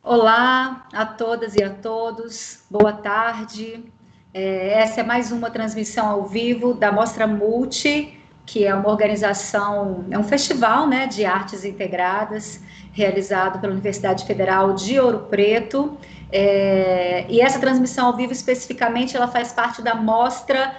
Olá a todas e a todos, boa tarde. Essa é mais uma transmissão ao vivo da Mostra Multi, que é uma organização, é um festival, né, de artes integradas, realizado pela Universidade Federal de Ouro Preto. E essa transmissão ao vivo, especificamente, ela faz parte da Mostra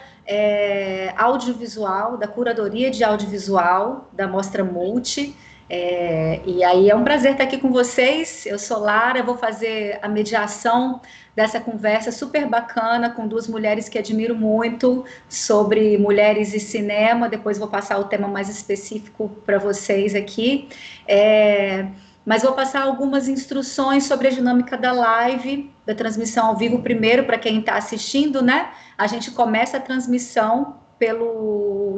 Audiovisual, da Curadoria de Audiovisual, da Mostra Multi. E aí é um prazer estar aqui com vocês. Eu sou Lara, vou fazer a mediação dessa conversa super bacana com duas mulheres que admiro muito sobre mulheres e cinema. Depois vou passar o tema mais específico para vocês aqui. Mas vou passar algumas instruções sobre a dinâmica da live, da transmissão ao vivo primeiro, para quem está assistindo, né? A gente começa a transmissão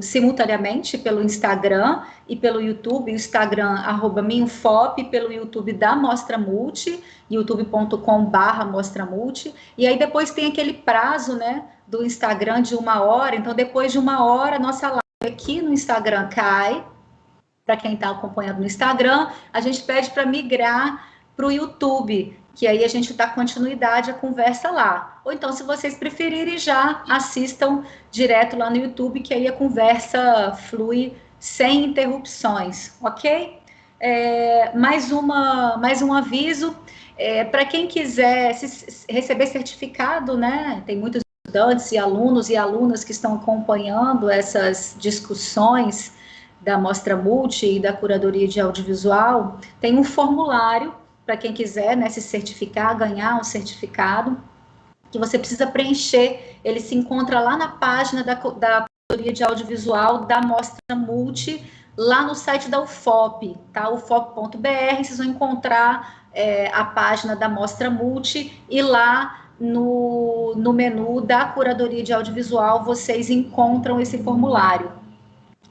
simultaneamente pelo Instagram e pelo YouTube, Instagram @minfop, pelo YouTube da Mostra Multi, youtube.com/Mostra Multi, e aí depois tem aquele prazo, né, do Instagram de 1 hora, então depois de 1 hora, nossa live aqui no Instagram cai, para quem está acompanhando no Instagram, a gente pede para migrar para o YouTube, que aí a gente dá continuidade à conversa lá. Ou então, se vocês preferirem, já assistam direto lá no YouTube, que aí a conversa flui sem interrupções, ok? Mais um aviso, para quem quiser receber certificado, né? Tem muitos estudantes e alunos e alunas que estão acompanhando essas discussões da Mostra Multi e da Curadoria de Audiovisual. Tem um formulário para quem quiser, né, se certificar, ganhar um certificado, que você precisa preencher. Ele se encontra lá na página da Curadoria de Audiovisual da Mostra Multi, lá no site da UFOP, tá? ufop.br, vocês vão encontrar a página da Mostra Multi, e lá no menu da Curadoria de Audiovisual vocês encontram esse formulário.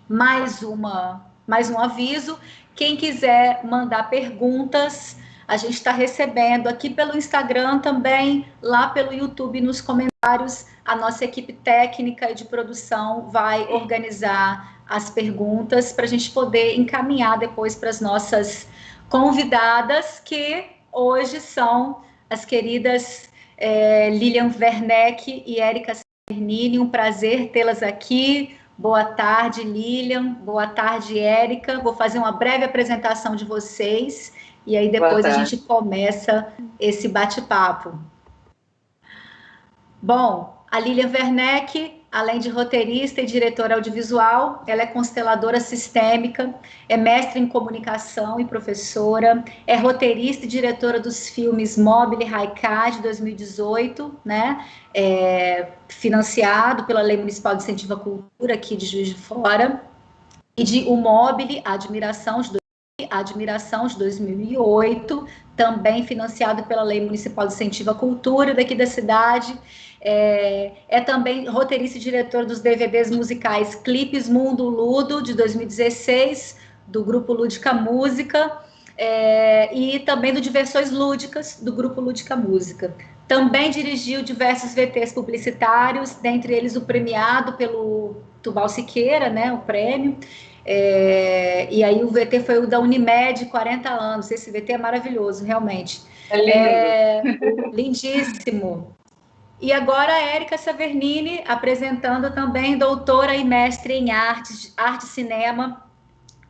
Mais um aviso, quem quiser mandar perguntas, a gente está recebendo aqui pelo Instagram também, lá pelo YouTube, nos comentários, a nossa equipe técnica e de produção vai organizar as perguntas para a gente poder encaminhar depois para as nossas convidadas, que hoje são as queridas Lilian Werneck e Érica Severnini. Um prazer tê-las aqui. Boa tarde, Lilian. Boa tarde, Érica. Vou fazer uma breve apresentação de vocês e aí depois a gente começa esse bate-papo. Bom, a Lilian Werneck, além de roteirista e diretora audiovisual, ela é consteladora sistêmica, é mestre em comunicação e professora, é roteirista e diretora dos filmes Mobile Haikai de 2018, né? Financiado pela Lei Municipal de Incentivo à Cultura aqui de Juiz de Fora, e de O Mobile, a Admiração de 2008, também financiado pela Lei Municipal de Incentivo à Cultura daqui da cidade. É também roteirista e diretor dos DVDs musicais Clipes Mundo Ludo, de 2016, do Grupo Lúdica Música, e também do Diversões Lúdicas, do Grupo Lúdica Música. Também dirigiu diversos VTs publicitários, dentre eles o premiado pelo Tubal Siqueira, né, o prêmio. E aí o VT foi o da Unimed, 40 anos. Esse VT é maravilhoso, realmente. É lindo. Lindíssimo. E agora a Érica Severnini, apresentando também doutora e mestre em arte e cinema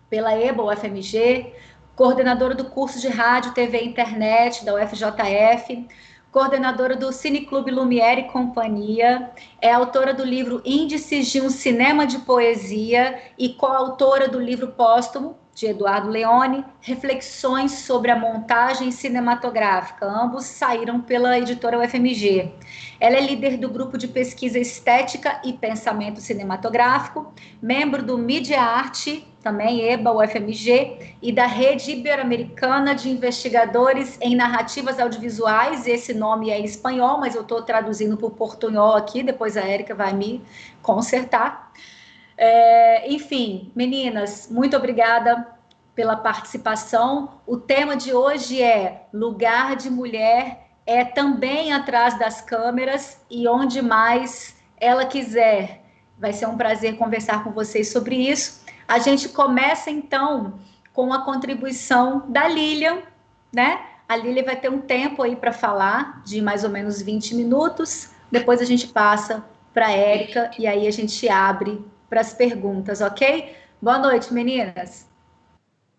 pela EBA UFMG, coordenadora do curso de rádio, TV e internet da UFJF, coordenadora do Cineclube Lumière e Companhia, é autora do livro Índices de um Cinema de Poesia e coautora do livro póstumo de Eduardo Leone, Reflexões sobre a Montagem Cinematográfica. Ambos saíram pela editora UFMG. Ela é líder do grupo de pesquisa Estética e Pensamento Cinematográfico, membro do Mídia Arte, também EBA, UFMG, e da Rede Ibero-Americana de Investigadores em Narrativas Audiovisuais. Esse nome é em espanhol, mas eu estou traduzindo para o portunhol aqui, depois a Érica vai me consertar. Enfim, meninas, muito obrigada pela participação. O tema de hoje é Lugar de Mulher também atrás das câmeras e onde mais ela quiser. Vai ser um prazer conversar com vocês sobre isso. A gente começa, então, com a contribuição da Lilian, né? A Lili vai ter um tempo aí para falar, de mais ou menos 20 minutos. Depois a gente passa para a Érica e aí a gente abre para as perguntas, ok? Boa noite, meninas.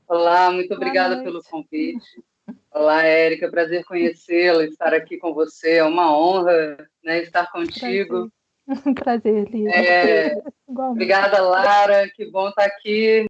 Olá, muito obrigada pelo convite. Olá, Érica, prazer conhecê-la, estar aqui com você. É uma honra, né, estar contigo. Prazer, Lili. Obrigada, Lara, que bom estar aqui.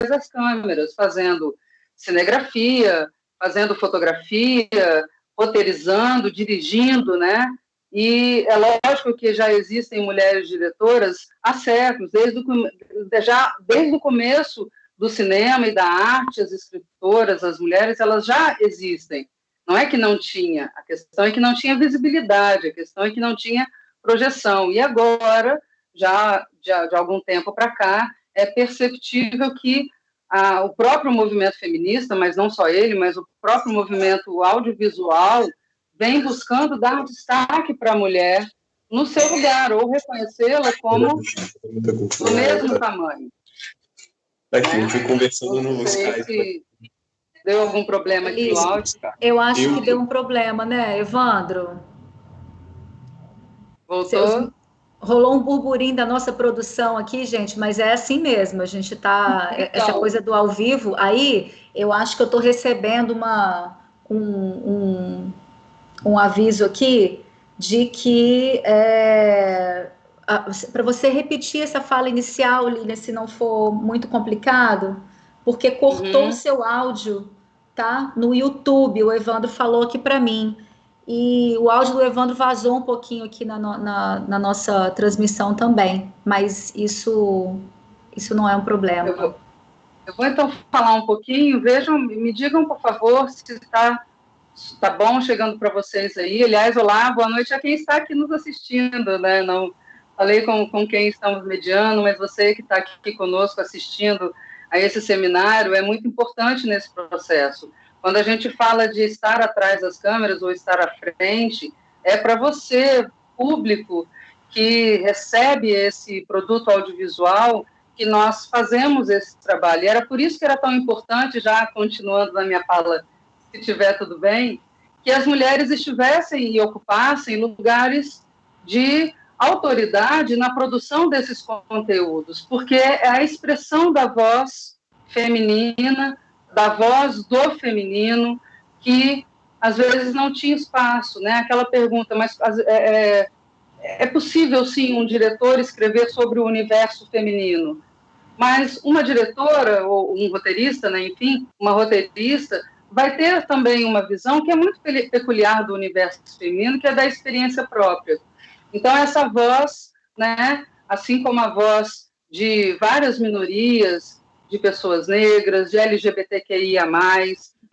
As câmeras, fazendo cinegrafia, fazendo fotografia, roteirizando, dirigindo, né? E é lógico que já existem mulheres diretoras há séculos, desde o começo do cinema e da arte, as escritoras, as mulheres, elas já existem. Não é que não tinha, a questão é que não tinha visibilidade, a questão é que não tinha projeção. E agora, já de algum tempo para cá, é perceptível que o próprio movimento feminista, mas não só ele, mas o próprio movimento audiovisual, vem buscando dar destaque para a mulher no seu lugar, ou reconhecê-la como do mesmo tamanho. Aqui, a gente conversando no Skype. Deu algum problema aqui no áudio? Eu acho que deu um problema, né, Evandro? Voltou? Rolou um burburinho da nossa produção aqui, gente, mas é assim mesmo, a gente tá... Então, essa coisa do ao vivo, aí eu acho que eu tô recebendo um aviso aqui de que para você repetir essa fala inicial, Lilian, se não for muito complicado, porque cortou o seu áudio, tá? No YouTube, o Evandro falou aqui para mim. E o áudio do Evandro vazou um pouquinho aqui na nossa transmissão também, mas isso não é um problema. Eu vou então falar um pouquinho, me digam, por favor, se está bom chegando para vocês aí. Aliás, olá, boa noite a quem está aqui nos assistindo, né? Não falei com quem estamos mediando, mas você que está aqui conosco assistindo a esse seminário é muito importante nesse processo. Quando a gente fala de estar atrás das câmeras ou estar à frente, é para você, público, que recebe esse produto audiovisual, que nós fazemos esse trabalho. E era por isso que era tão importante, já continuando na minha fala, se tiver tudo bem, que as mulheres estivessem e ocupassem lugares de autoridade na produção desses conteúdos, porque é a expressão da voz feminina, da voz do feminino, que às vezes não tinha espaço, né? Aquela pergunta, mas é possível, sim, um diretor escrever sobre o universo feminino, mas uma diretora ou um roteirista, né, enfim, uma roteirista, vai ter também uma visão que é muito peculiar do universo feminino, que é da experiência própria. Então, essa voz, né, assim como a voz de várias minorias, de pessoas negras, de LGBTQIA+,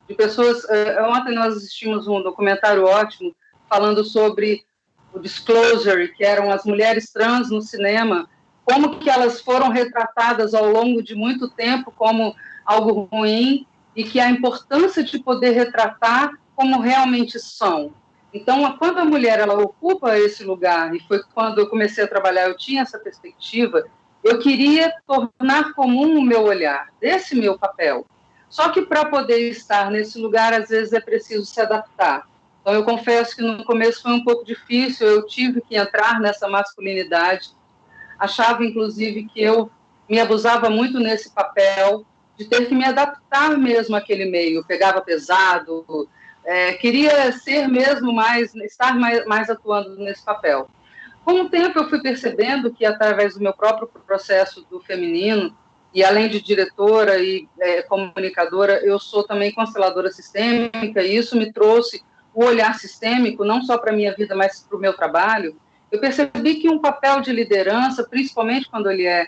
de pessoas... Ontem nós assistimos um documentário ótimo falando sobre o Disclosure, que eram as mulheres trans no cinema, como que elas foram retratadas ao longo de muito tempo como algo ruim, e que a importância de poder retratar como realmente são. Então, quando a mulher ela ocupa esse lugar, e foi quando eu comecei a trabalhar, eu tinha essa perspectiva, eu queria tornar comum o meu olhar, desse meu papel. Só que para poder estar nesse lugar, às vezes é preciso se adaptar. Então, eu confesso que no começo foi um pouco difícil, eu tive que entrar nessa masculinidade. Achava, inclusive, que eu me abusava muito nesse papel, de ter que me adaptar mesmo àquele meio. Eu pegava pesado, queria ser mesmo estar mais atuando nesse papel. Com o tempo, eu fui percebendo que, através do meu próprio processo do feminino, e além de diretora e comunicadora, eu sou também consteladora sistêmica, e isso me trouxe o olhar sistêmico, não só para a minha vida, mas para o meu trabalho. Eu percebi que um papel de liderança, principalmente quando ele é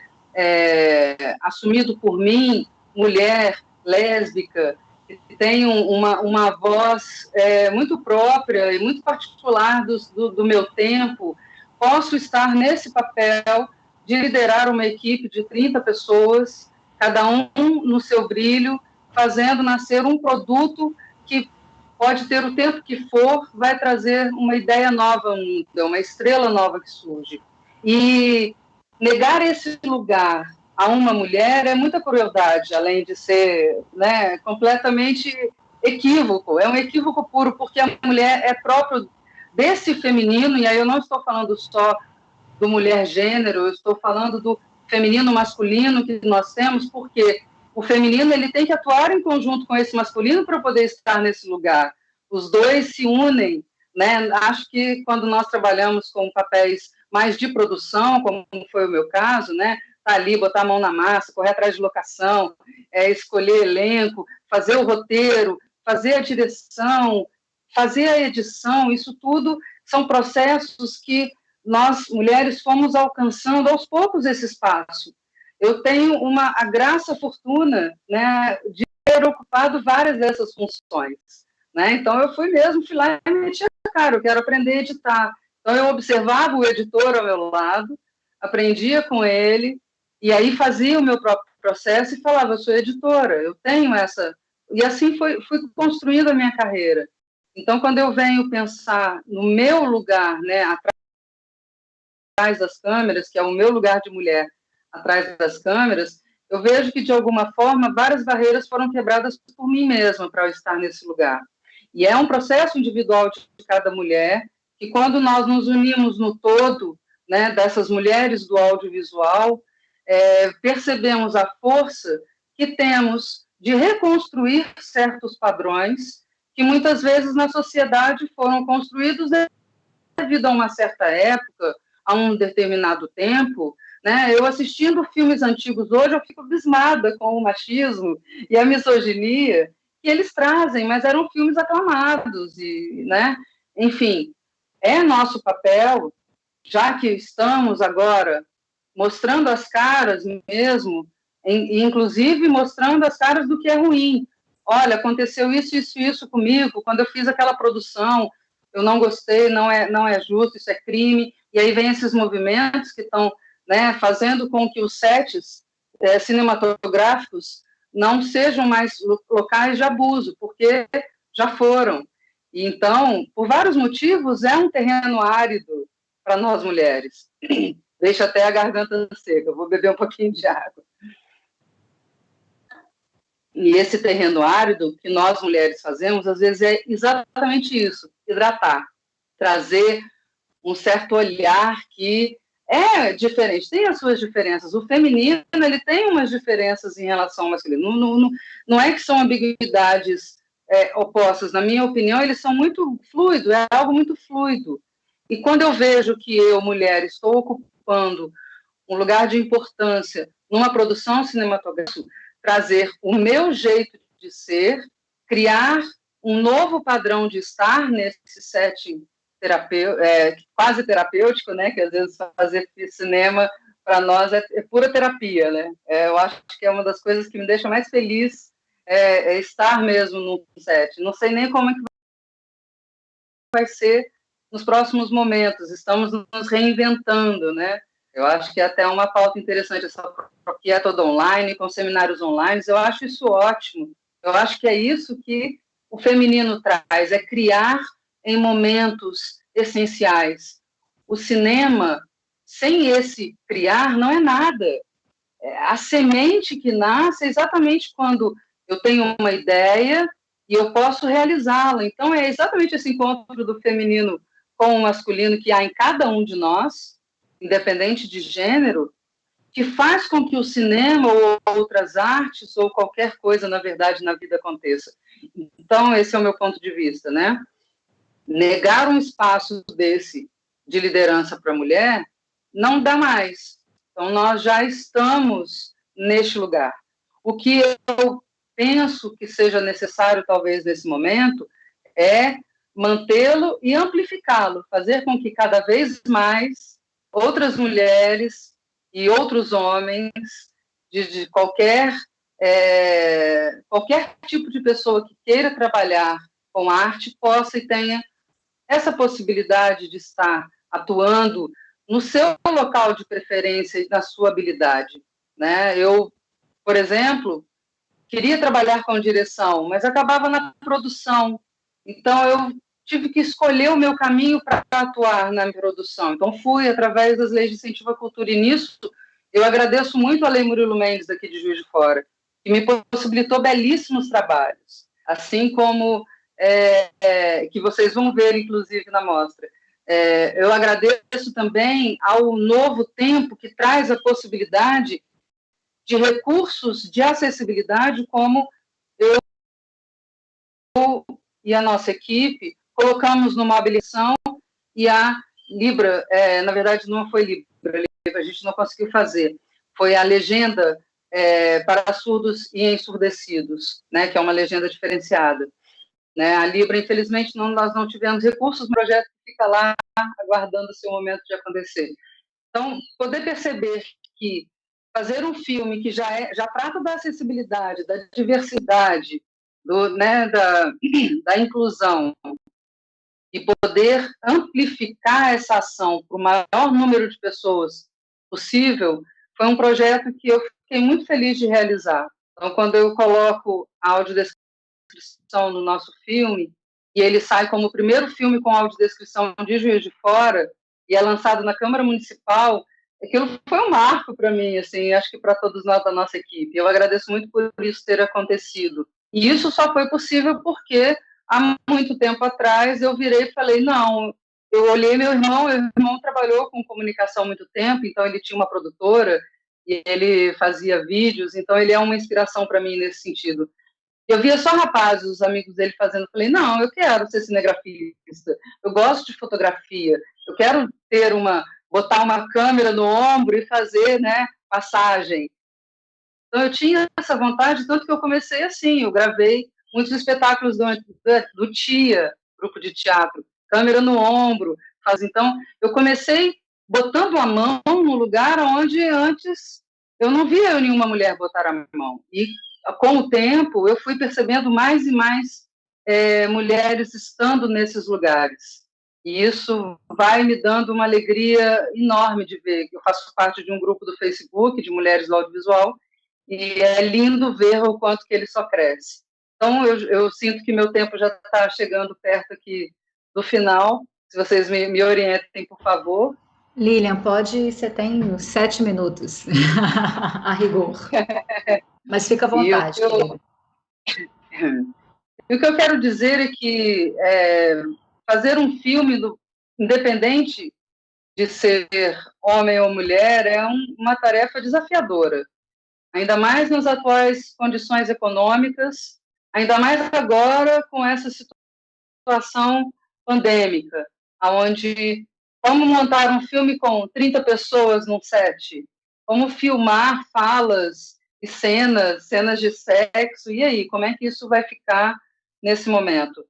assumido por mim, mulher, lésbica, que tem uma voz muito própria e muito particular do meu tempo, posso estar nesse papel de liderar uma equipe de 30 pessoas, cada um no seu brilho, fazendo nascer um produto que pode ter o tempo que for, vai trazer uma ideia nova, uma estrela nova que surge. E negar esse lugar a uma mulher é muita crueldade, além de ser, né, completamente equívoco. É um equívoco puro, porque a mulher é próprio desse feminino, e aí eu não estou falando só do mulher gênero, eu estou falando do feminino masculino que nós temos, porque o feminino ele tem que atuar em conjunto com esse masculino para poder estar nesse lugar. Os dois se unem, né? Acho que quando nós trabalhamos com papéis mais de produção, como foi o meu caso, né? Tá ali, botar a mão na massa, correr atrás de locação, escolher elenco, fazer o roteiro, fazer a direção, fazer a edição, isso tudo são processos que nós, mulheres, fomos alcançando aos poucos esse espaço. Eu tenho a graça, fortuna, né, de ter ocupado várias dessas funções. Né? Então, eu fui lá e meti a cara, eu quero aprender a editar. Então, eu observava o editor ao meu lado, aprendia com ele, e aí fazia o meu próprio processo e falava, eu sou editora, eu tenho essa... E assim fui construindo a minha carreira. Então, quando eu venho pensar no meu lugar, né, atrás das câmeras, que é o meu lugar de mulher atrás das câmeras, eu vejo que, de alguma forma, várias barreiras foram quebradas por mim mesma para eu estar nesse lugar. E é um processo individual de cada mulher, que quando nós nos unimos no todo, né, dessas mulheres do audiovisual, percebemos a força que temos de reconstruir certos padrões que muitas vezes na sociedade foram construídos devido a uma certa época, a um determinado tempo, né? Eu assistindo filmes antigos hoje, eu fico abismada com o machismo e a misoginia que eles trazem, mas eram filmes aclamados, e, né? Enfim, é nosso papel, já que estamos agora mostrando as caras mesmo, inclusive mostrando as caras do que é ruim. Olha, aconteceu isso comigo, quando eu fiz aquela produção, eu não gostei, não é justo, isso é crime, e aí vem esses movimentos que estão, né, fazendo com que os sets cinematográficos não sejam mais locais de abuso, porque já foram. E então, por vários motivos, é um terreno árido para nós mulheres. Deixa até a garganta seca, eu vou beber um pouquinho de água. E esse terreno árido que nós mulheres fazemos, às vezes é exatamente isso, hidratar, trazer um certo olhar que é diferente, tem as suas diferenças. O feminino, ele tem umas diferenças em relação ao masculino. Não é que são ambiguidades opostas. Na minha opinião, eles são muito fluidos, é algo muito fluido. E quando eu vejo que eu, mulher, estou ocupando um lugar de importância numa produção cinematográfica, trazer o meu jeito de ser, criar um novo padrão de estar nesse setting quase terapêutico, né? Que às vezes fazer cinema para nós é pura terapia, né? Eu acho que é uma das coisas que me deixa mais feliz estar mesmo no set. Não sei nem como é que vai ser nos próximos momentos. Estamos nos reinventando, né? Eu acho que é até uma pauta interessante essa que é toda online, com seminários online. Eu acho isso ótimo. Eu acho que é isso que o feminino traz, é criar em momentos essenciais. O cinema, sem esse criar, não é nada. A semente que nasce é exatamente quando eu tenho uma ideia e eu posso realizá-la. Então, é exatamente esse encontro do feminino com o masculino que há em cada um de nós, independente de gênero, que faz com que o cinema ou outras artes ou qualquer coisa, na verdade, na vida aconteça. Então, esse é o meu ponto de vista, né? Negar um espaço desse de liderança para a mulher não dá mais. Então, nós já estamos neste lugar. O que eu penso que seja necessário, talvez, nesse momento, é mantê-lo e amplificá-lo, fazer com que cada vez mais outras mulheres e outros homens de qualquer tipo de pessoa que queira trabalhar com arte possa e tenha essa possibilidade de estar atuando no seu local de preferência e na sua habilidade, né? Eu, por exemplo, queria trabalhar com direção, mas acabava na produção. Então, eu tive que escolher o meu caminho para atuar na produção. Então, fui através das leis de incentivo à cultura. E nisso, eu agradeço muito a Lei Murilo Mendes, daqui de Juiz de Fora, que me possibilitou belíssimos trabalhos, assim como que vocês vão ver, inclusive, na mostra. Eu agradeço também ao Novo Tempo, que traz a possibilidade de recursos de acessibilidade, como eu e a nossa equipe colocamos no Mobilização, e a Libra, na verdade não foi Libra, a gente não conseguiu fazer, foi a legenda para surdos e ensurdecidos, né, que é uma legenda diferenciada. Né? A Libra, infelizmente, nós não tivemos recursos, o projeto fica lá aguardando o seu momento de acontecer. Então, poder perceber que fazer um filme que já trata da acessibilidade, da diversidade, da inclusão, e poder amplificar essa ação para o maior número de pessoas possível, foi um projeto que eu fiquei muito feliz de realizar. Então, quando eu coloco a audiodescrição no nosso filme, e ele sai como o primeiro filme com audiodescrição de Juiz de Fora, e é lançado na Câmara Municipal, aquilo foi um marco para mim, assim, acho que para todos nós da nossa equipe. Eu agradeço muito por isso ter acontecido. E isso só foi possível porque, há muito tempo atrás, eu virei e falei, não, eu olhei meu irmão trabalhou com comunicação há muito tempo, então ele tinha uma produtora, e ele fazia vídeos, então ele é uma inspiração para mim nesse sentido. Eu via só rapazes, os amigos dele fazendo, eu falei, não, eu quero ser cinegrafista, eu gosto de fotografia, eu quero botar uma câmera no ombro e fazer, né, passagem. Então eu tinha essa vontade, tanto que eu comecei assim, eu gravei muitos espetáculos do TIA, grupo de teatro, câmera no ombro, então eu comecei botando a mão no lugar onde antes eu não via nenhuma mulher botar a mão, e com o tempo, eu fui percebendo mais e mais mulheres estando nesses lugares. E isso vai me dando uma alegria enorme de ver. Eu faço parte de um grupo do Facebook de mulheres do audiovisual, e é lindo ver o quanto que ele só cresce. Então, eu sinto que meu tempo já está chegando perto aqui do final. Se vocês me orientem, por favor. Lilian, você tem 7 minutos, a rigor. Mas fica à vontade, querida. E o que eu quero dizer é que fazer um filme, independente de ser homem ou mulher, é uma tarefa desafiadora. Ainda mais nas atuais condições econômicas, ainda mais agora com essa situação pandêmica, onde como montar um filme com 30 pessoas num set, como filmar falas e cenas de sexo, e aí, como é que isso vai ficar nesse momento?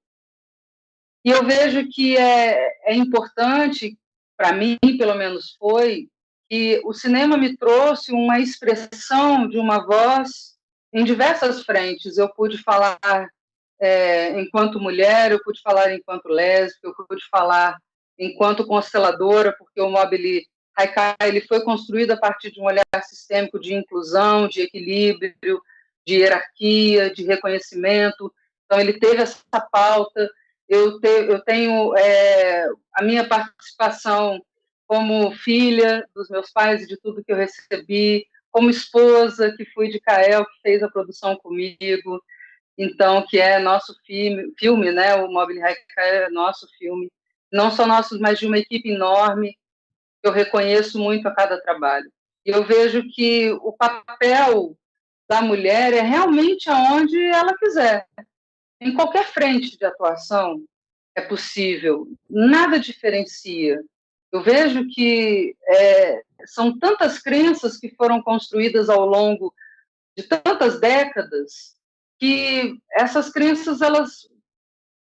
E eu vejo que é importante, para mim, pelo menos foi, que o cinema me trouxe uma expressão de uma voz em diversas frentes. Eu pude falar enquanto mulher, eu pude falar enquanto lésbica, eu pude falar enquanto consteladora, porque o Mobili Haikai ele foi construído a partir de um olhar sistêmico de inclusão, de equilíbrio, de hierarquia, de reconhecimento. Então, ele teve essa pauta. Eu tenho a minha participação como filha dos meus pais e de tudo que eu recebi, como esposa, que fui de Cael, que fez a produção comigo. então, que é nosso filme, né? O Mobile Haikai é nosso filme, não só nosso, mas de uma equipe enorme, que eu reconheço muito a cada trabalho. E eu vejo que o papel da mulher é realmente aonde ela quiser. Em qualquer frente de atuação é possível, nada diferencia. Eu vejo que são tantas crenças que foram construídas ao longo de tantas décadas que essas crenças elas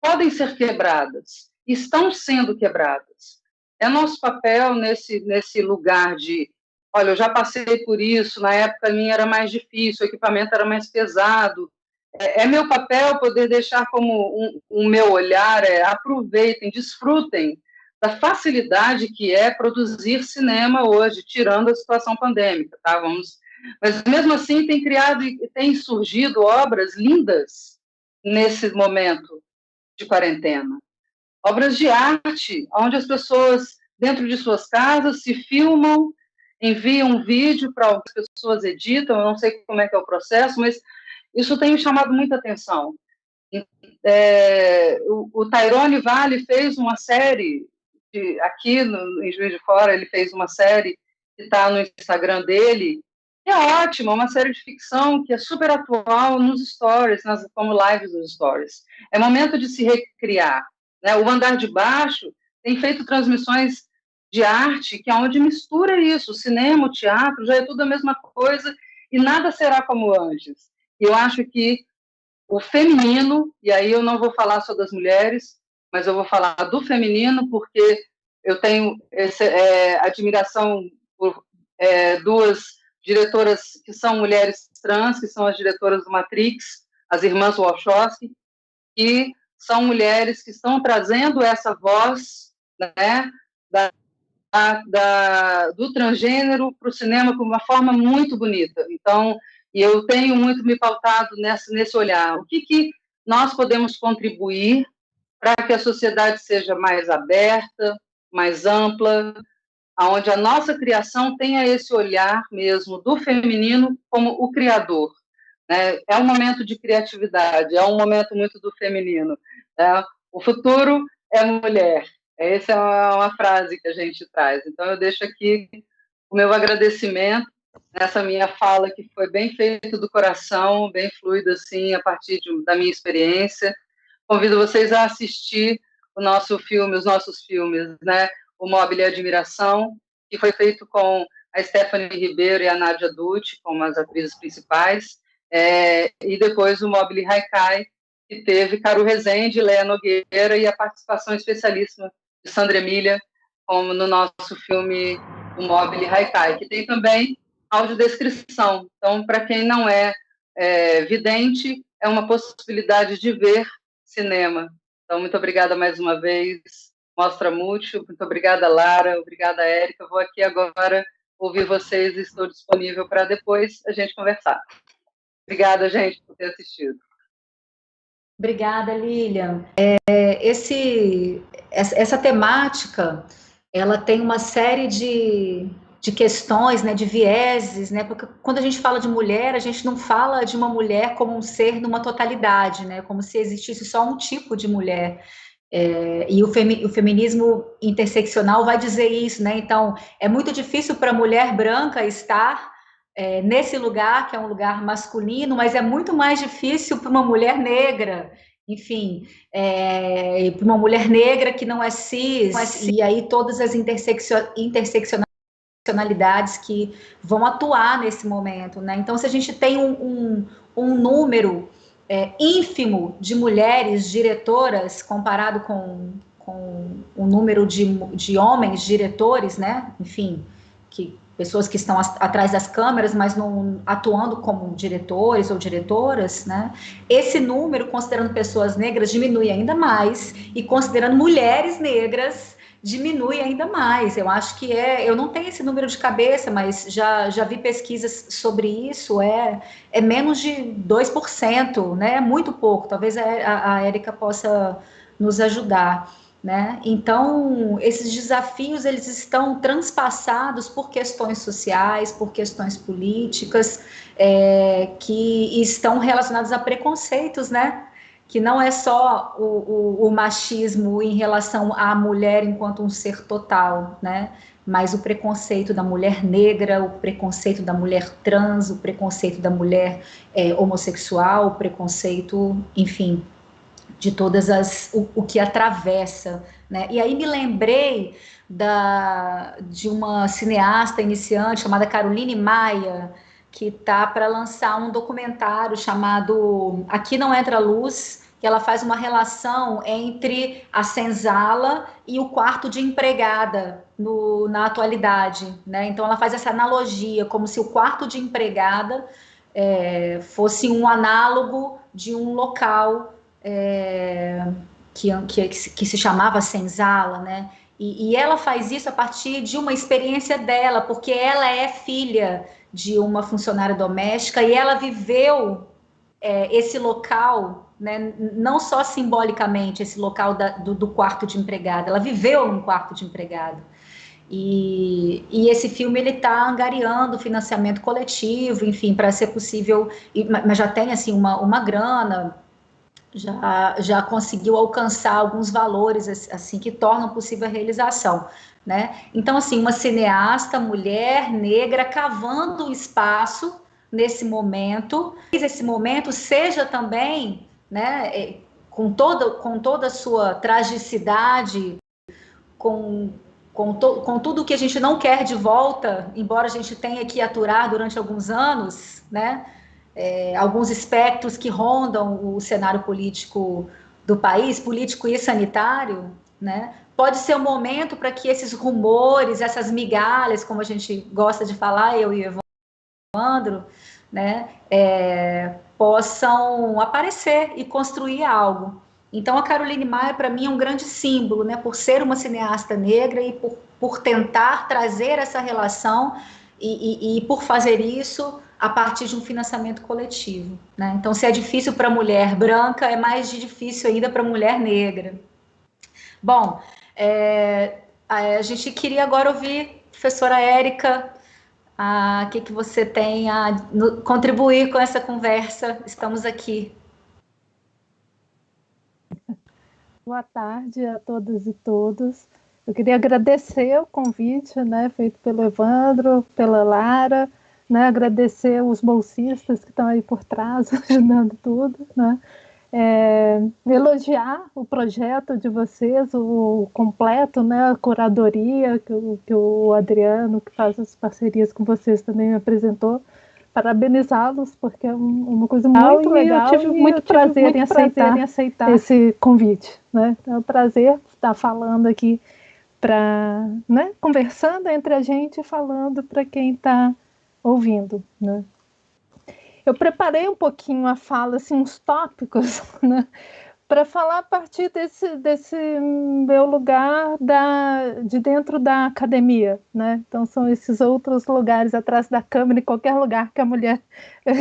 podem ser quebradas, estão sendo quebradas. É nosso papel nesse lugar de, olha, eu já passei por isso, na época minha era mais difícil, o equipamento era mais pesado. É meu papel poder deixar como um meu olhar, aproveitem, desfrutem da facilidade que é produzir cinema hoje, tirando a situação pandêmica, tá? Mas mesmo assim tem criado e tem surgido obras lindas nesse momento de quarentena. Obras de arte, onde as pessoas, dentro de suas casas, se filmam, enviam um vídeo para as pessoas editam, eu não sei como é que é o processo, mas isso tem me chamado muita atenção. O Tyrone Vale fez uma série, aqui em Juiz de Fora, ele fez uma série que está no Instagram dele, que é ótima, uma série de ficção que é super atual nos stories, como lives dos stories. É momento de se recriar. Né? O Andar de Baixo tem feito transmissões de arte, que é onde mistura isso, o cinema, o teatro, já é tudo a mesma coisa, e nada será como antes. E eu acho que o feminino, e aí eu não vou falar só das mulheres, mas eu vou falar do feminino, porque eu tenho admiração por duas diretoras que são mulheres trans, que são as diretoras do Matrix, as irmãs Wachowski, que são mulheres que estão trazendo essa voz, né, do transgênero para o cinema de uma forma muito bonita. Então, eu tenho muito me pautado nesse olhar. O que nós podemos contribuir para que a sociedade seja mais aberta, mais ampla, onde a nossa criação tenha esse olhar mesmo do feminino como o criador. Né? É um momento de criatividade, é um momento muito do feminino. Né? O futuro é mulher. Essa é uma frase que a gente traz. Então, eu deixo aqui o meu agradecimento nessa minha fala, que foi bem feita do coração, bem fluida, assim, a partir da minha experiência. Convido vocês a assistir os nossos filmes, né? O Mobile Admiração, que foi feito com a Stephanie Ribeiro e a Nádia Dutti, como as atrizes principais, e depois o Mobile Haikai, que teve Caru Rezende, Léa Nogueira e a participação especialíssima de Sandra Emília, como no nosso filme O Mobile Haikai, que tem também audiodescrição. Então, para quem não é vidente, é uma possibilidade de ver cinema. Então, muito obrigada mais uma vez, Mostra Multi, muito obrigada, Lara, obrigada, Érica. Vou aqui agora ouvir vocês e estou disponível para depois a gente conversar. Obrigada, gente, por ter assistido. Obrigada, Lilian. Essa temática, ela tem uma série de questões, né, de vieses, né, porque quando a gente fala de mulher, a gente não fala de uma mulher como um ser numa totalidade, né, como se existisse só um tipo de mulher. E o feminismo interseccional vai dizer isso, né? Então, é muito difícil para a mulher branca estar nesse lugar, que é um lugar masculino, mas é muito mais difícil para uma mulher negra, enfim, para uma mulher negra que não é cis, e aí todas as interseccionalidades que vão atuar nesse momento, né? Então, se a gente tem um número ínfimo de mulheres diretoras comparado com o número de homens diretores, né? Enfim, pessoas que estão atrás das câmeras, mas não atuando como diretores ou diretoras, né? Esse número, considerando pessoas negras, diminui ainda mais, e considerando mulheres negras, diminui ainda mais. Eu acho que eu não tenho esse número de cabeça, mas já vi pesquisas sobre isso, é menos de 2%, né? É muito pouco, talvez a Érica possa nos ajudar. né? Então, esses desafios, eles estão transpassados por questões sociais, por questões políticas, que estão relacionados a preconceitos, né? Que não é só o machismo em relação à mulher enquanto um ser total, né? Mas o preconceito da mulher negra, o preconceito da mulher trans, o preconceito da mulher homossexual, o preconceito, enfim, de todas o que atravessa, né? E aí me lembrei de uma cineasta iniciante chamada Caroline Maia, que está para lançar um documentário chamado Aqui Não Entra Luz, que ela faz uma relação entre a senzala e o quarto de empregada na atualidade, né? Então ela faz essa analogia, como se o quarto de empregada fosse um análogo de um local que se chamava senzala, né? E ela faz isso a partir de uma experiência dela, porque ela é filha de uma funcionária doméstica e ela viveu esse local, né? Não só simbolicamente, esse local do quarto de empregada, ela viveu num quarto de empregada. E esse filme ele está angariando financiamento coletivo, enfim, para ser possível, mas já tem assim uma grana, já conseguiu alcançar alguns valores assim que tornam possível a realização, né? Então, assim, uma cineasta, mulher, negra, cavando o espaço nesse momento, esse momento seja também, né, com toda a sua tragicidade, com tudo que a gente não quer de volta, embora a gente tenha que aturar durante alguns anos, né? Alguns espectros que rondam o cenário político do país, político e sanitário, né? Pode ser um momento para que esses rumores, essas migalhas, como a gente gosta de falar, eu e o Evandro, né, possam aparecer e construir algo. Então, a Caroline Maia, para mim, é um grande símbolo, né, por ser uma cineasta negra e por tentar trazer essa relação e por fazer isso a partir de um financiamento coletivo, né? Então, se é difícil para a mulher branca, é mais difícil ainda para a mulher negra. Bom, a gente queria agora ouvir a professora Érica, o que você tem a contribuir com essa conversa. Estamos aqui. Boa tarde a todas e todos. Eu queria agradecer o convite, né, feito pelo Evandro, pela Lara, né, agradecer os bolsistas que estão aí por trás, ajudando tudo, né, elogiar o projeto de vocês, o completo, né, a curadoria que o Adriano, que faz as parcerias com vocês, também me apresentou. Parabenizá-los, porque é uma coisa muito legal. Eu tive muito prazer em aceitar esse convite, né? É um prazer estar falando aqui, né, conversando entre a gente e falando para quem está ouvindo, né? Eu preparei um pouquinho a fala, assim, uns tópicos, né, para falar a partir desse meu lugar de dentro da academia, né? Então são esses outros lugares atrás da câmera, em qualquer lugar que a mulher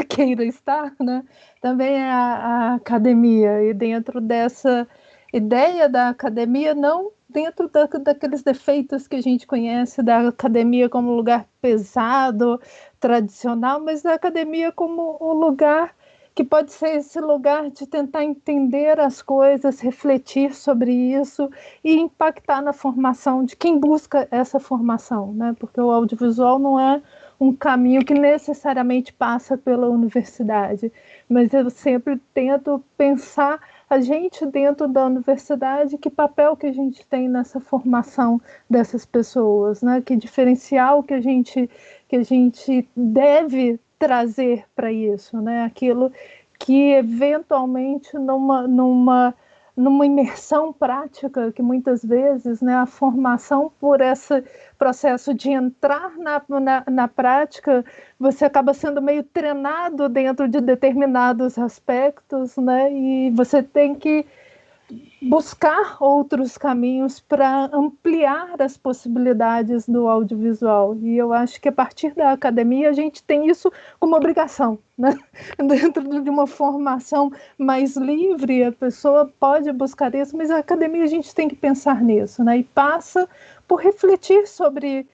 queira estar, né? Também é a academia, e dentro dessa ideia da academia, não dentro daqueles defeitos que a gente conhece da academia como lugar pesado, tradicional, mas da academia como um lugar que pode ser esse lugar de tentar entender as coisas, refletir sobre isso e impactar na formação de quem busca essa formação, né? Porque o audiovisual não é um caminho que necessariamente passa pela universidade, mas eu sempre tento pensar a gente dentro da universidade, que papel que a gente tem nessa formação dessas pessoas, né? Que diferencial que a gente deve trazer para isso, né? Aquilo que eventualmente numa imersão prática, que muitas vezes, né, a formação por esse processo de entrar na prática, você acaba sendo meio treinado dentro de determinados aspectos, né, e você tem que buscar outros caminhos para ampliar as possibilidades do audiovisual. E eu acho que a partir da academia a gente tem isso como obrigação, né? Dentro de uma formação mais livre, a pessoa pode buscar isso, mas a academia a gente tem que pensar nisso, né? E passa por refletir sobre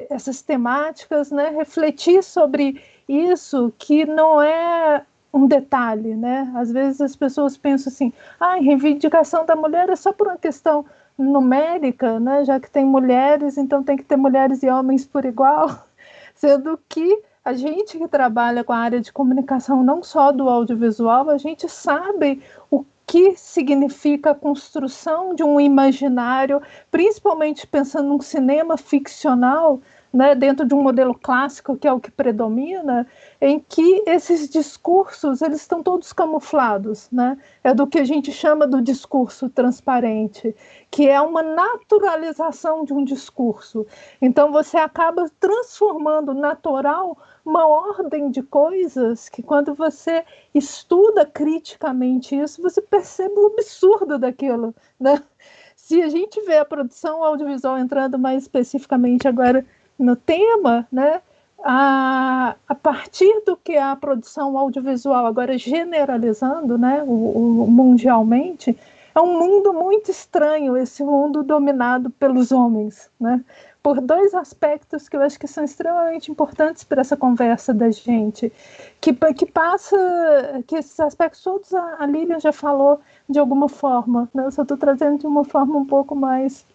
essas temáticas, né? Refletir sobre isso que não é um detalhe, né? Às vezes as pessoas pensam assim, a reivindicação da mulher é só por uma questão numérica, né? Já que tem mulheres, então tem que ter mulheres e homens por igual, sendo que a gente que trabalha com a área de comunicação, não só do audiovisual, a gente sabe o que significa a construção de um imaginário, principalmente pensando num cinema ficcional, né, dentro de um modelo clássico, que é o que predomina, em que esses discursos eles estão todos camuflados, né? É do que a gente chama do discurso transparente, que é uma naturalização de um discurso. Então você acaba transformando natural uma ordem de coisas que, quando você estuda criticamente isso, você percebe o absurdo daquilo, né? Se a gente vê a produção audiovisual, entrando mais especificamente agora no tema, né, a partir do que é a produção audiovisual, agora generalizando, né, mundialmente, é um mundo muito estranho, esse mundo dominado pelos homens, né, por dois aspectos que eu acho que são extremamente importantes para essa conversa da gente, que passa, que esses aspectos todos a Lilian já falou de alguma forma, né, eu só estou trazendo de uma forma um pouco mais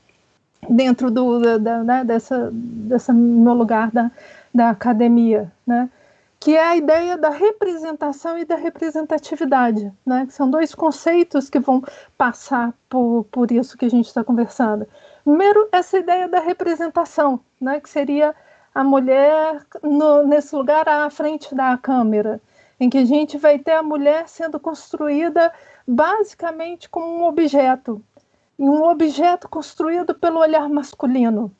dentro né, dessa meu lugar da academia, né? Que é a ideia da representação e da representatividade, né? Que são dois conceitos que vão passar por isso que a gente está conversando. Primeiro, essa ideia da representação, né? Que seria a mulher nesse lugar à frente da câmera, em que a gente vai ter a mulher sendo construída basicamente como um objeto, e um objeto construído pelo olhar masculino.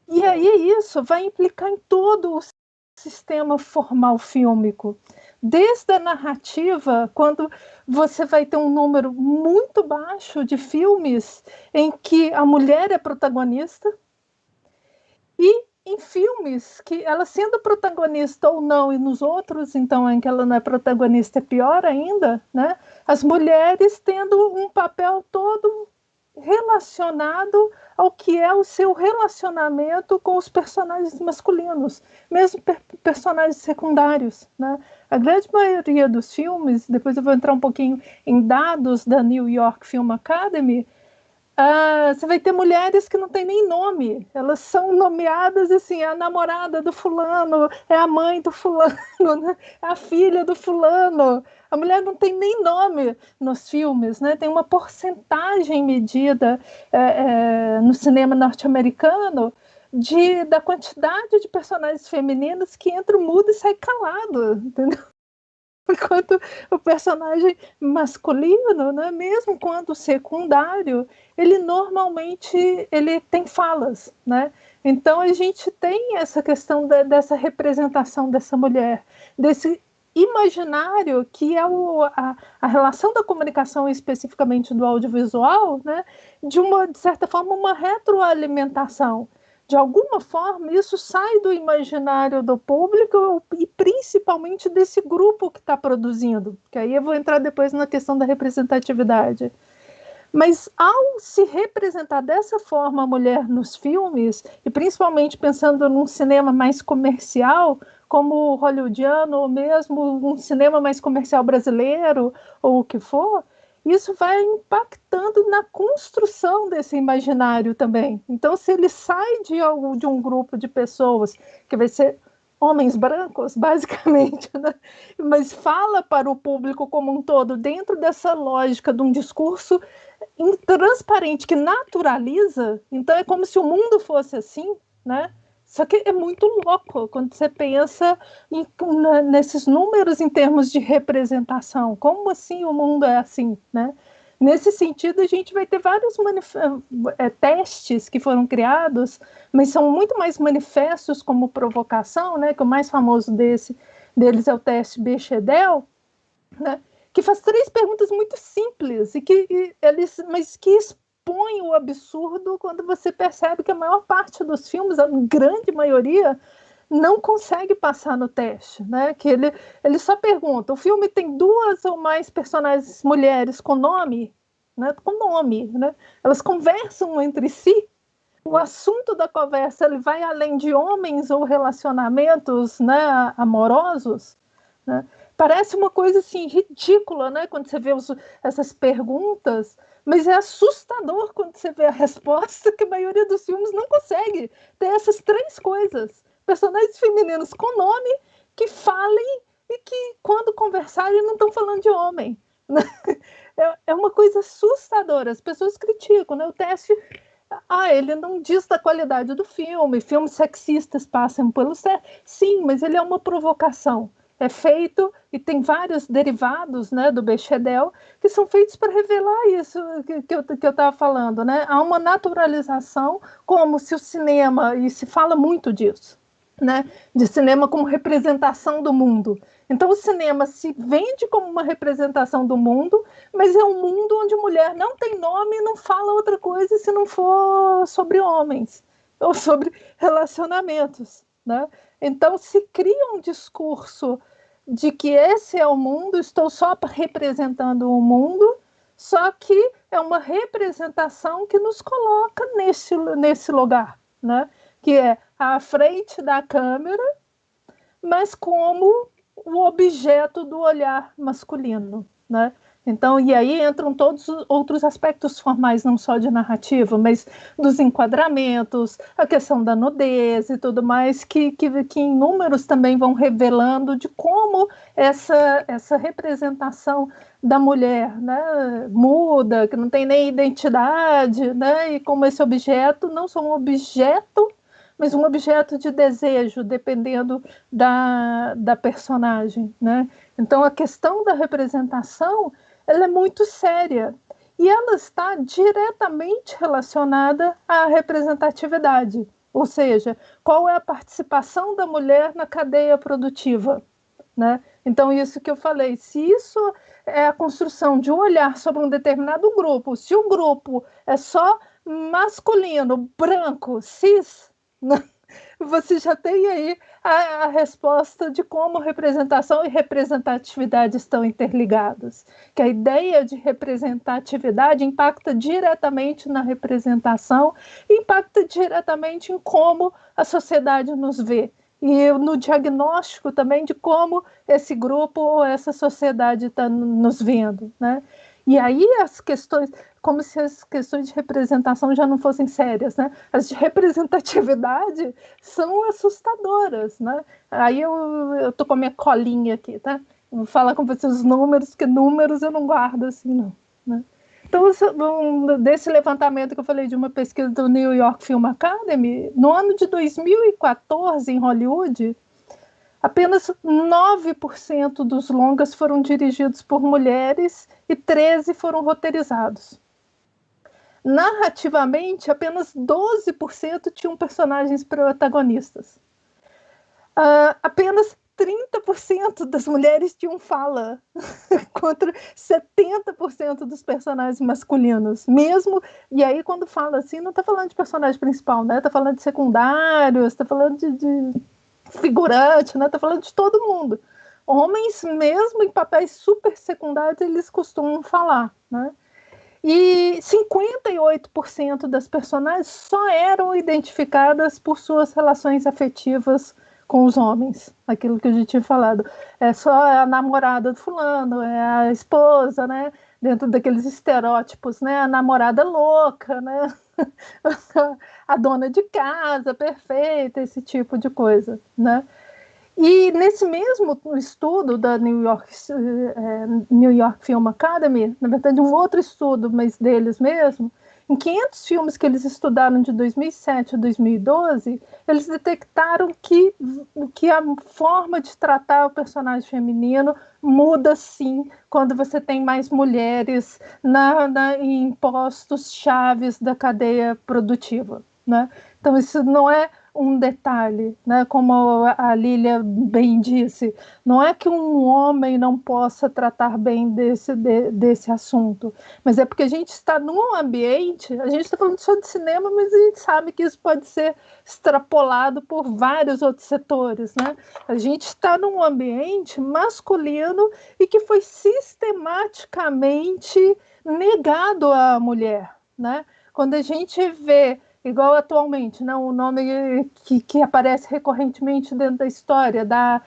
E aí isso vai implicar em todo o sistema formal fílmico. Desde a narrativa, quando você vai ter um número muito baixo de filmes em que a mulher é protagonista, e em filmes que ela sendo protagonista ou não, e nos outros, então, em que ela não é protagonista, é pior ainda, né? As mulheres tendo um papel todo relacionado ao que é o seu relacionamento com os personagens masculinos, mesmo personagens secundários, né? A grande maioria dos filmes, depois eu vou entrar um pouquinho em dados da New York Film Academy, você vai ter mulheres que não têm nem nome, elas são nomeadas assim, é a namorada do fulano, é a mãe do fulano, né? É a filha do fulano. A mulher não tem nem nome nos filmes, né? Tem uma porcentagem medida no cinema norte-americano da quantidade de personagens femininos que entra mudo e sai calado, entendeu? Enquanto o personagem masculino, né, mesmo quando secundário, ele normalmente tem falas, né? Então a gente tem essa questão dessa representação dessa mulher, desse imaginário que é a relação da comunicação, especificamente do audiovisual, né, de certa forma, uma retroalimentação. De alguma forma, isso sai do imaginário do público e principalmente desse grupo que está produzindo, que aí eu vou entrar depois na questão da representatividade. Mas ao se representar dessa forma a mulher nos filmes, e principalmente pensando num cinema mais comercial, como o hollywoodiano, ou mesmo um cinema mais comercial brasileiro, ou o que for, isso vai impactando na construção desse imaginário também. Então, se ele sai de um grupo de pessoas, que vai ser homens brancos, basicamente, né? Mas fala para o público como um todo, dentro dessa lógica de um discurso transparente que naturaliza, então é como se o mundo fosse assim, né? Só que é muito louco quando você pensa nesses números em termos de representação. Como assim o mundo é assim, né? Nesse sentido, a gente vai ter vários testes que foram criados, mas são muito mais manifestos como provocação, né? Que o mais famoso deles é o teste Bechdel, né? que faz 3 perguntas muito simples, mas que expõem o absurdo quando você percebe que a maior parte dos filmes, a grande maioria, não consegue passar no teste, né? Que ele só pergunta, o filme tem 2 ou mais personagens mulheres com nome, né? Com nome, né? Elas conversam entre si, o assunto da conversa ele vai além de homens ou relacionamentos, né, amorosos, né? Parece uma coisa assim ridícula, né, quando você vê essas perguntas, mas é assustador quando você vê a resposta, que a maioria dos filmes não consegue ter essas 3 coisas. Personagens femininos com nome, que falem e que, quando conversarem, não estão falando de homem. É uma coisa assustadora. As pessoas criticam, né? O teste... ele não diz da qualidade do filme. Filmes sexistas passam pelo certo. Sim, mas ele é uma provocação. É feito, e tem vários derivados, né, do Bechdel, que são feitos para revelar isso que eu estava falando, né? Há uma naturalização, como se o cinema, e se fala muito disso, né, de cinema como representação do mundo. Então o cinema se vende como uma representação do mundo, mas é um mundo onde a mulher não tem nome e não fala outra coisa se não for sobre homens ou sobre relacionamentos, né? Então se cria um discurso de que esse é o mundo, estou só representando o mundo, só que é uma representação que nos coloca nesse lugar, né? Que é à frente da câmera, mas como o objeto do olhar masculino, né? Então, e aí entram todos os outros aspectos formais, não só de narrativa, mas dos enquadramentos, a questão da nudez e tudo mais, que em números também vão revelando de como essa representação da mulher, né, muda, que não tem nem identidade, né, e como esse objeto não só um objeto, mas um objeto de desejo, dependendo da personagem, né? Então, a questão da representação, ela é muito séria, e ela está diretamente relacionada à representatividade, ou seja, qual é a participação da mulher na cadeia produtiva, né? Então, isso que eu falei, se isso é a construção de um olhar sobre um determinado grupo, se o grupo é só masculino, branco, cis, você já tem aí a resposta de como representação e representatividade estão interligadas. Que a ideia de representatividade impacta diretamente na representação, impacta diretamente em como a sociedade nos vê. E no diagnóstico também de como esse grupo ou essa sociedade está nos vendo, né? E aí as questões, como se as questões de representação já não fossem sérias, né? As de representatividade são assustadoras, né? Aí eu tô com a minha colinha aqui, tá? Vou falar com vocês os números, porque números eu não guardo assim, não, né? Então, desse levantamento que eu falei de uma pesquisa do New York Film Academy, no ano de 2014, em Hollywood, apenas 9% dos longas foram dirigidos por mulheres e 13% foram roteirizados. Narrativamente, apenas 12% tinham personagens protagonistas. Apenas 30% das mulheres tinham fala, contra 70% dos personagens masculinos. Mesmo, e aí quando fala assim, não está falando de personagem principal, né? Está falando de secundários, está falando de figurante, né? Está falando de todo mundo. Homens, mesmo em papéis super secundários, eles costumam falar, né? E 58% das personagens só eram identificadas por suas relações afetivas com os homens, aquilo que a gente tinha falado. É só a namorada do fulano, é a esposa, né? Dentro daqueles estereótipos, né? A namorada louca, né? A dona de casa, perfeita, esse tipo de coisa, né? E nesse mesmo estudo da New York Film Academy, na verdade um outro estudo, mas deles mesmo, em 500 filmes que eles estudaram de 2007 a 2012, eles detectaram que a forma de tratar o personagem feminino muda sim quando você tem mais mulheres em postos chaves da cadeia produtiva, né? Então isso não é um detalhe, né? Como a Lília bem disse, não é que um homem não possa tratar bem desse assunto, mas é porque a gente está num ambiente, a gente está falando só de cinema, mas a gente sabe que isso pode ser extrapolado por vários outros setores, né? A gente está num ambiente masculino e que foi sistematicamente negado à mulher, né? Quando a gente vê, igual atualmente, né, o nome que aparece recorrentemente dentro da história da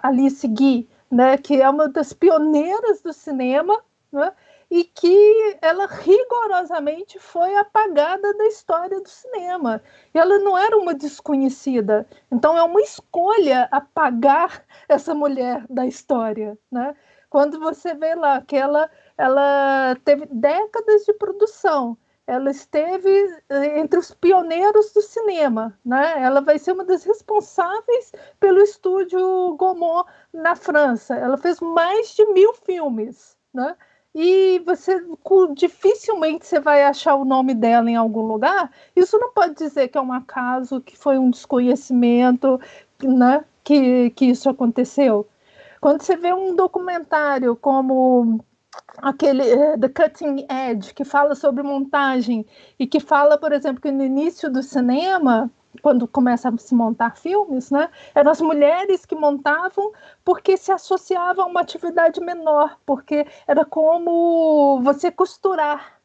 Alice Guy, né, que é uma das pioneiras do cinema, né, e que ela rigorosamente foi apagada da história do cinema. E ela não era uma desconhecida. Então é uma escolha apagar essa mulher da história, né? Quando você vê lá que ela teve décadas de produção, ela esteve entre os pioneiros do cinema, né? Ela vai ser uma das responsáveis pelo estúdio Gaumont na França. Ela fez mais de 1000 filmes, né? E dificilmente você vai achar o nome dela em algum lugar. Isso não pode dizer que é um acaso, que foi um desconhecimento, né? Que isso aconteceu. Quando você vê um documentário como aquele The Cutting Edge, que fala sobre montagem e que fala, por exemplo, que no início do cinema, quando começa a se montar filmes, né, eram as mulheres que montavam porque se associavam a uma atividade menor, porque era como você costurar.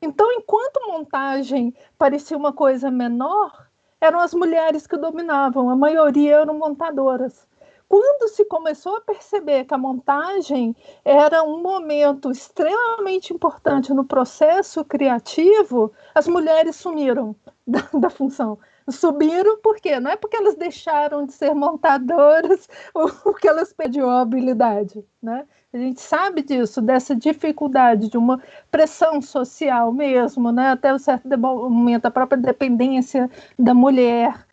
Então, enquanto montagem parecia uma coisa menor, eram as mulheres que dominavam, a maioria eram montadoras. Quando se começou a perceber que a montagem era um momento extremamente importante no processo criativo, as mulheres sumiram da função. Subiram por quê? Não é porque elas deixaram de ser montadoras ou porque elas perderam a habilidade, né? A gente sabe disso, dessa dificuldade de uma pressão social mesmo, né? Até um certo momento, a própria dependência da mulher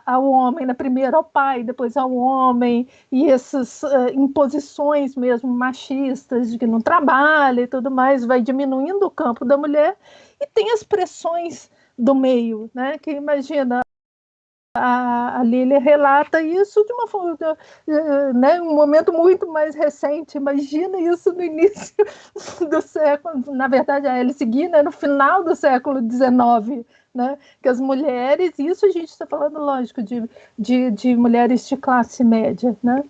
ao homem, primeiro ao pai, depois ao homem, e essas imposições mesmo machistas de que não trabalha e tudo mais, vai diminuindo o campo da mulher, e tem as pressões do meio, né? Que imagina, a Lília relata isso de uma forma, né, um momento muito mais recente. Imagina isso no início do século, na verdade a Alice Guy, né, no final do século XIX, né, que as mulheres, isso a gente está falando, lógico, de mulheres de classe média, né,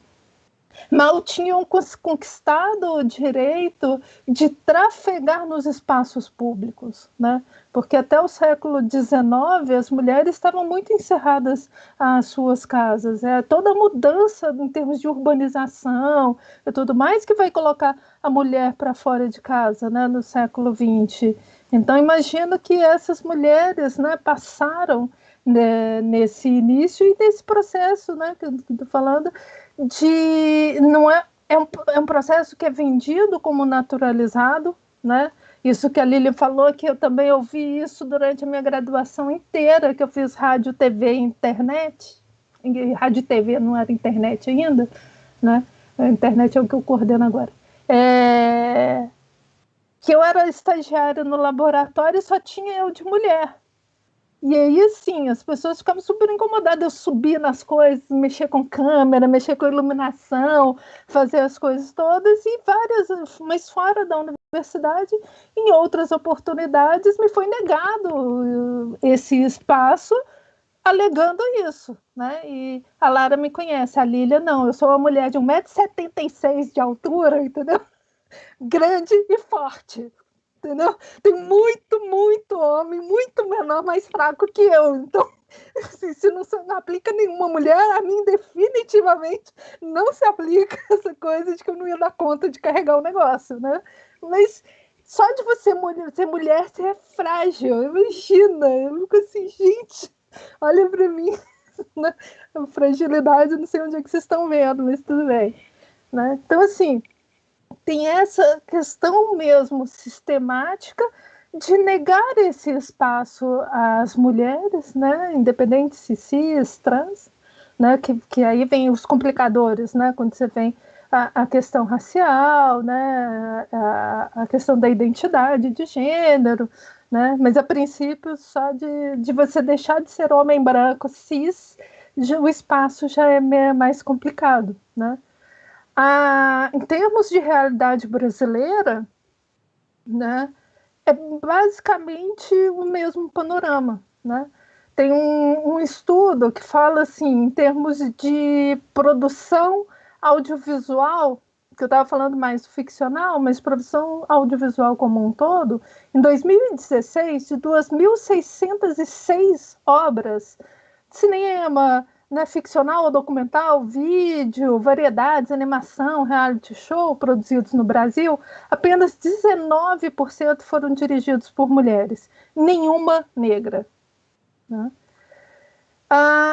mal tinham conquistado o direito de trafegar nos espaços públicos, né? Porque até o século XIX as mulheres estavam muito encerradas às suas casas. É toda a mudança em termos de urbanização e tudo mais que vai colocar a mulher para fora de casa, né? No século XX. Então imagino que essas mulheres, né, passaram, né, nesse início e nesse processo, né, que eu estou falando, não é um processo que é vendido como naturalizado, né? Isso que a Lília falou, que eu também ouvi isso durante a minha graduação inteira, que eu fiz rádio, TV e internet. Rádio e TV não era internet ainda, né? A internet é o que eu coordeno agora. Que eu era estagiária no laboratório e só tinha eu de mulher. E aí, assim, as pessoas ficavam super incomodadas. Eu subia nas coisas, mexer com câmera, mexer com iluminação, fazer as coisas todas, e várias, mas fora da universidade, em outras oportunidades, me foi negado esse espaço, alegando isso, né? E a Lara me conhece, a Lília não. Eu sou uma mulher de 1,76 m de altura, entendeu? Grande e forte. Entendeu? Tem muito homem, muito menor, mais fraco que eu. Então, se não aplica nenhuma mulher, a mim definitivamente não se aplica essa coisa de que eu não ia dar conta de carregar o negócio, né? Mas só de você ser mulher, você é frágil. Imagina, eu fico assim, gente, olha para mim, né? A fragilidade, não sei onde é que vocês estão vendo, mas tudo bem, né? Então, assim, tem essa questão mesmo sistemática de negar esse espaço às mulheres, né, independente se cis, trans, né, que aí vem os complicadores, né, quando você vem a questão racial, né, a questão da identidade de gênero, né, mas a princípio só de você deixar de ser homem branco cis, o espaço já é mais complicado, né. Em termos de realidade brasileira, né, é basicamente o mesmo panorama, né? Tem um estudo que fala assim, em termos de produção audiovisual, que eu estava falando mais ficcional, mas produção audiovisual como um todo, em 2016, de 2.606 obras de cinema, né, ficcional ou documental, vídeo, variedades, animação, reality show produzidos no Brasil, apenas 19% foram dirigidos por mulheres, nenhuma negra. Né?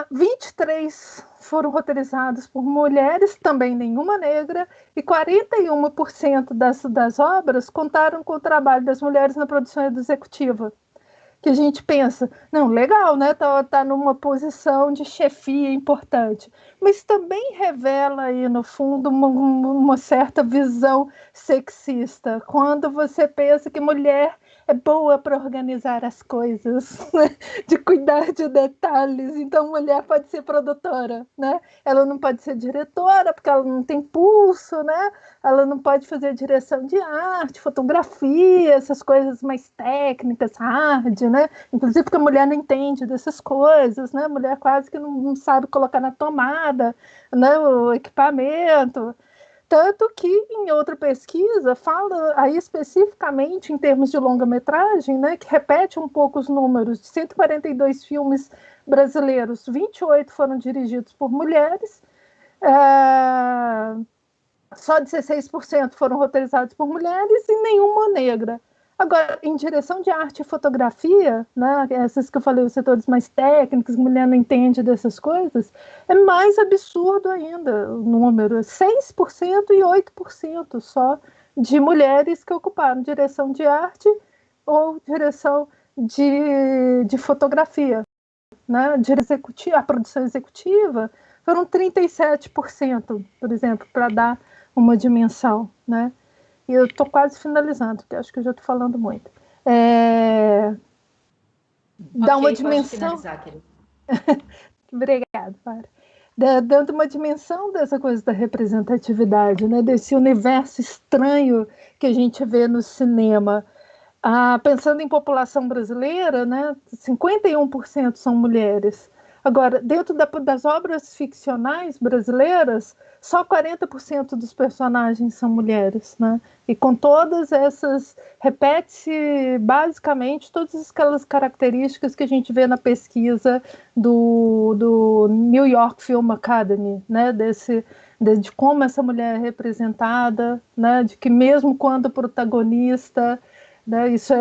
23 foram roteirizados por mulheres, também nenhuma negra, e 41% das obras contaram com o trabalho das mulheres na produção executiva. Que a gente pensa, não, legal, né? Tá numa posição de chefia importante, mas também revela aí, no fundo, uma certa visão sexista, quando você pensa que mulher é boa para organizar as coisas, né? De cuidar de detalhes, então mulher pode ser produtora, né? Ela não pode ser diretora, porque ela não tem pulso, né? Ela não pode fazer direção de arte, fotografia, essas coisas mais técnicas, hard, né? Inclusive porque a mulher não entende dessas coisas, né? A mulher quase que não sabe colocar na tomada, né, o equipamento. Tanto que em outra pesquisa fala aí especificamente em termos de longa-metragem, né, que repete um pouco os números, de 142 filmes brasileiros, 28 foram dirigidos por mulheres, só 16% foram roteirizados por mulheres e nenhuma negra. Agora, em direção de arte e fotografia, né, essas que eu falei, os setores mais técnicos, mulher não entende dessas coisas, é mais absurdo ainda o número, 6% e 8% só de mulheres que ocuparam direção de arte ou direção de fotografia. Né, a produção executiva foram 37%, por exemplo, para dar uma dimensão, né? E eu estou quase finalizando, porque acho que eu já estou falando muito. Dá uma dimensão. Pode finalizar, querida. Obrigada, Para. Dando uma dimensão dessa coisa da representatividade, né? Desse universo estranho que a gente vê no cinema. Pensando em população brasileira, né? 51% são mulheres. Agora, dentro das obras ficcionais brasileiras, só 40% dos personagens são mulheres, né? E com todas essas, repete-se basicamente todas aquelas características que a gente vê na pesquisa do New York Film Academy, né? De como essa mulher é representada, né? De que mesmo quando protagonista, né, isso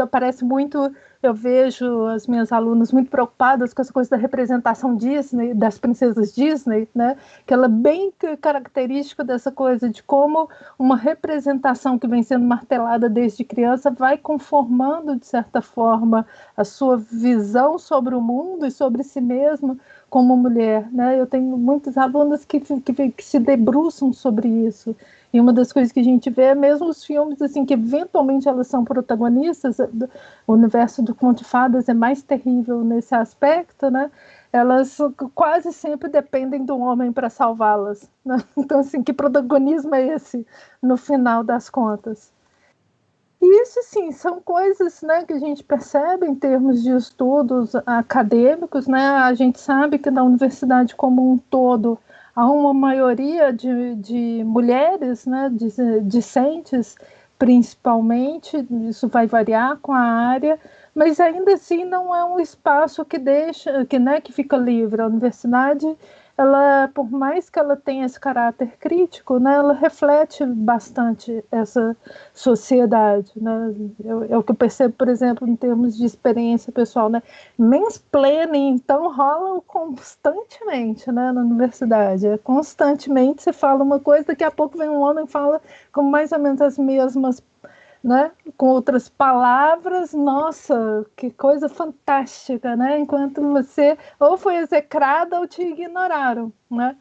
aparece muito. Eu vejo as minhas alunas muito preocupadas com essa coisa da representação Disney, das princesas Disney, né, que ela é bem característica dessa coisa de como uma representação que vem sendo martelada desde criança vai conformando, de certa forma, a sua visão sobre o mundo e sobre si mesma como mulher. Né? Eu tenho muitas alunas que se debruçam sobre isso. E uma das coisas que a gente vê é mesmo os filmes assim, que eventualmente elas são protagonistas, o universo do Conto de Fadas é mais terrível nesse aspecto, né? Elas quase sempre dependem do homem para salvá-las. Né? Então, assim, que protagonismo é esse no final das contas? E isso, sim, são coisas, né, que a gente percebe em termos de estudos acadêmicos, né? A gente sabe que na universidade como um todo há uma maioria de mulheres, né, discentes, principalmente, isso vai variar com a área, mas ainda assim não é um espaço que fica livre. A universidade, ela, por mais que ela tenha esse caráter crítico, né, ela reflete bastante essa sociedade, né? É o que eu percebo, por exemplo, em termos de experiência pessoal, né? Mansplaining, então, rola constantemente, né, na universidade. Constantemente você fala uma coisa, daqui a pouco vem um homem e fala com mais ou menos as mesmas, né, com outras palavras. Nossa, que coisa fantástica, né? Enquanto você ou foi execrada ou te ignoraram, né?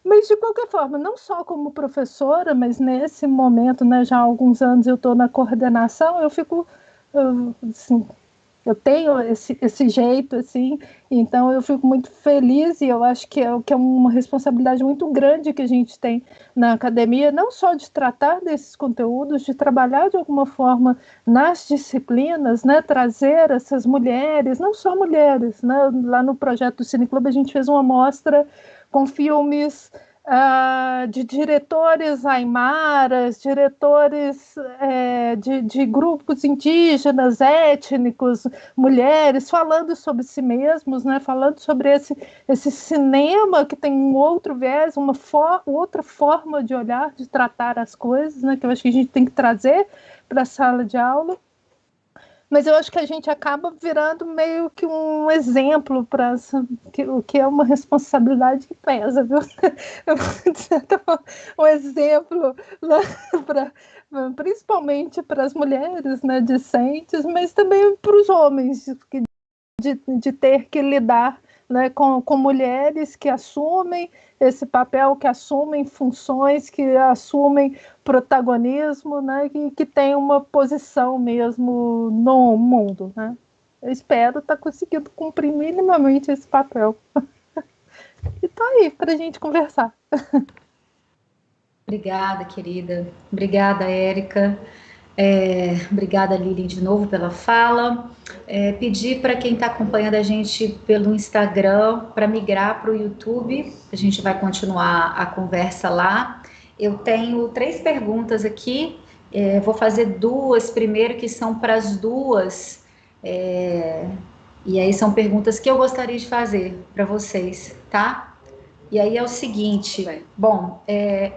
Mas, de qualquer forma, não só como professora, mas nesse momento, né, já há alguns anos eu estou na coordenação, eu fico, assim, eu tenho esse jeito, assim, então eu fico muito feliz e eu acho que é uma responsabilidade muito grande que a gente tem na academia, não só de tratar desses conteúdos, de trabalhar de alguma forma nas disciplinas, né, trazer essas mulheres, não só mulheres, né, lá no projeto do Cine Clube a gente fez uma mostra com filmes de diretores aimaras, diretores de grupos indígenas, étnicos, mulheres, falando sobre si mesmos, né? Falando sobre esse cinema que tem um outro viés, outra forma de olhar, de tratar as coisas, né? Que eu acho que a gente tem que trazer para a sala de aula. Mas eu acho que a gente acaba virando meio que um exemplo para o que é uma responsabilidade que pesa, viu? Um exemplo, né, principalmente para as mulheres, né, discentes, mas também para os homens, de ter que lidar, né, com mulheres que assumem esse papel, que assumem funções, que assumem protagonismo, né, que tem uma posição mesmo no mundo, né? Eu espero estar conseguindo cumprir minimamente esse papel. E estou aí para a gente conversar. Obrigada, querida. Obrigada, Érica. Obrigada, Lili, de novo pela fala. Pedir para quem está acompanhando a gente pelo Instagram para migrar para o YouTube. A gente vai continuar a conversa lá. Eu tenho 3 perguntas aqui. Vou fazer 2 primeiro, que são para as duas. E aí são perguntas que eu gostaria de fazer para vocês, tá? E aí é o seguinte, bom,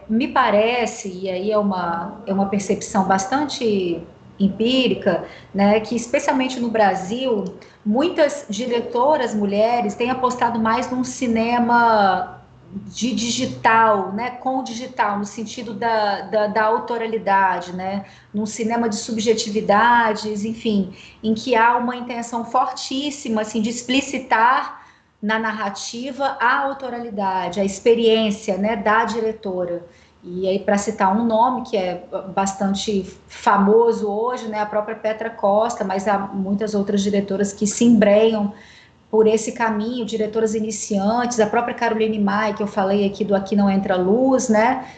me parece, e aí é uma percepção bastante empírica, né, que especialmente no Brasil, muitas diretoras mulheres têm apostado mais num cinema de digital, né, com digital, no sentido da autoralidade, né, num cinema de subjetividades, enfim, em que há uma intenção fortíssima, assim, de explicitar na narrativa a autoralidade, a experiência, né, da diretora. E aí, para citar um nome que é bastante famoso hoje, né, a própria Petra Costa, mas há muitas outras diretoras que se embrenham por esse caminho, diretoras iniciantes, a própria Caroline Mai, que eu falei aqui do Aqui Não Entra Luz, né,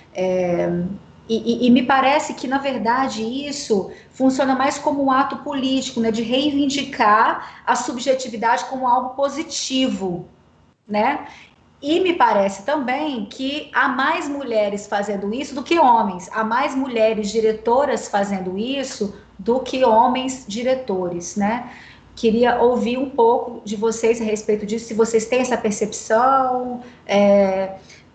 e me parece que, na verdade, isso funciona mais como um ato político, né, de reivindicar a subjetividade como algo positivo, né? E me parece também que há mais mulheres fazendo isso do que homens, há mais mulheres diretoras fazendo isso do que homens diretores, né? Queria ouvir um pouco de vocês a respeito disso, se vocês têm essa percepção.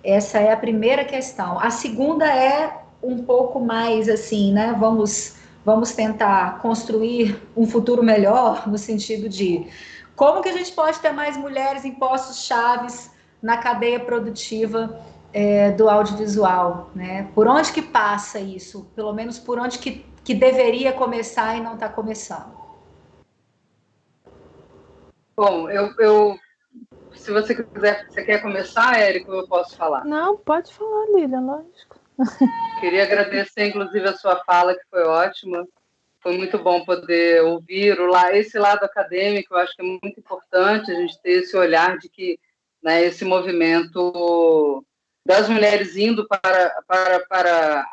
Essa é a primeira questão. A segunda é um pouco mais assim, né? Vamos tentar construir um futuro melhor, no sentido de como que a gente pode ter mais mulheres em postos chaves na cadeia produtiva do audiovisual, né? Por onde que passa isso? Pelo menos por onde que deveria começar e não está começando. Bom, se você quiser, você quer começar, Érico, eu posso falar. Não, pode falar, Lília, lógico. Queria agradecer, inclusive, a sua fala, que foi ótima. Foi muito bom poder ouvir esse lado acadêmico. Eu acho que é muito importante a gente ter esse olhar de que, né, esse movimento das mulheres indo para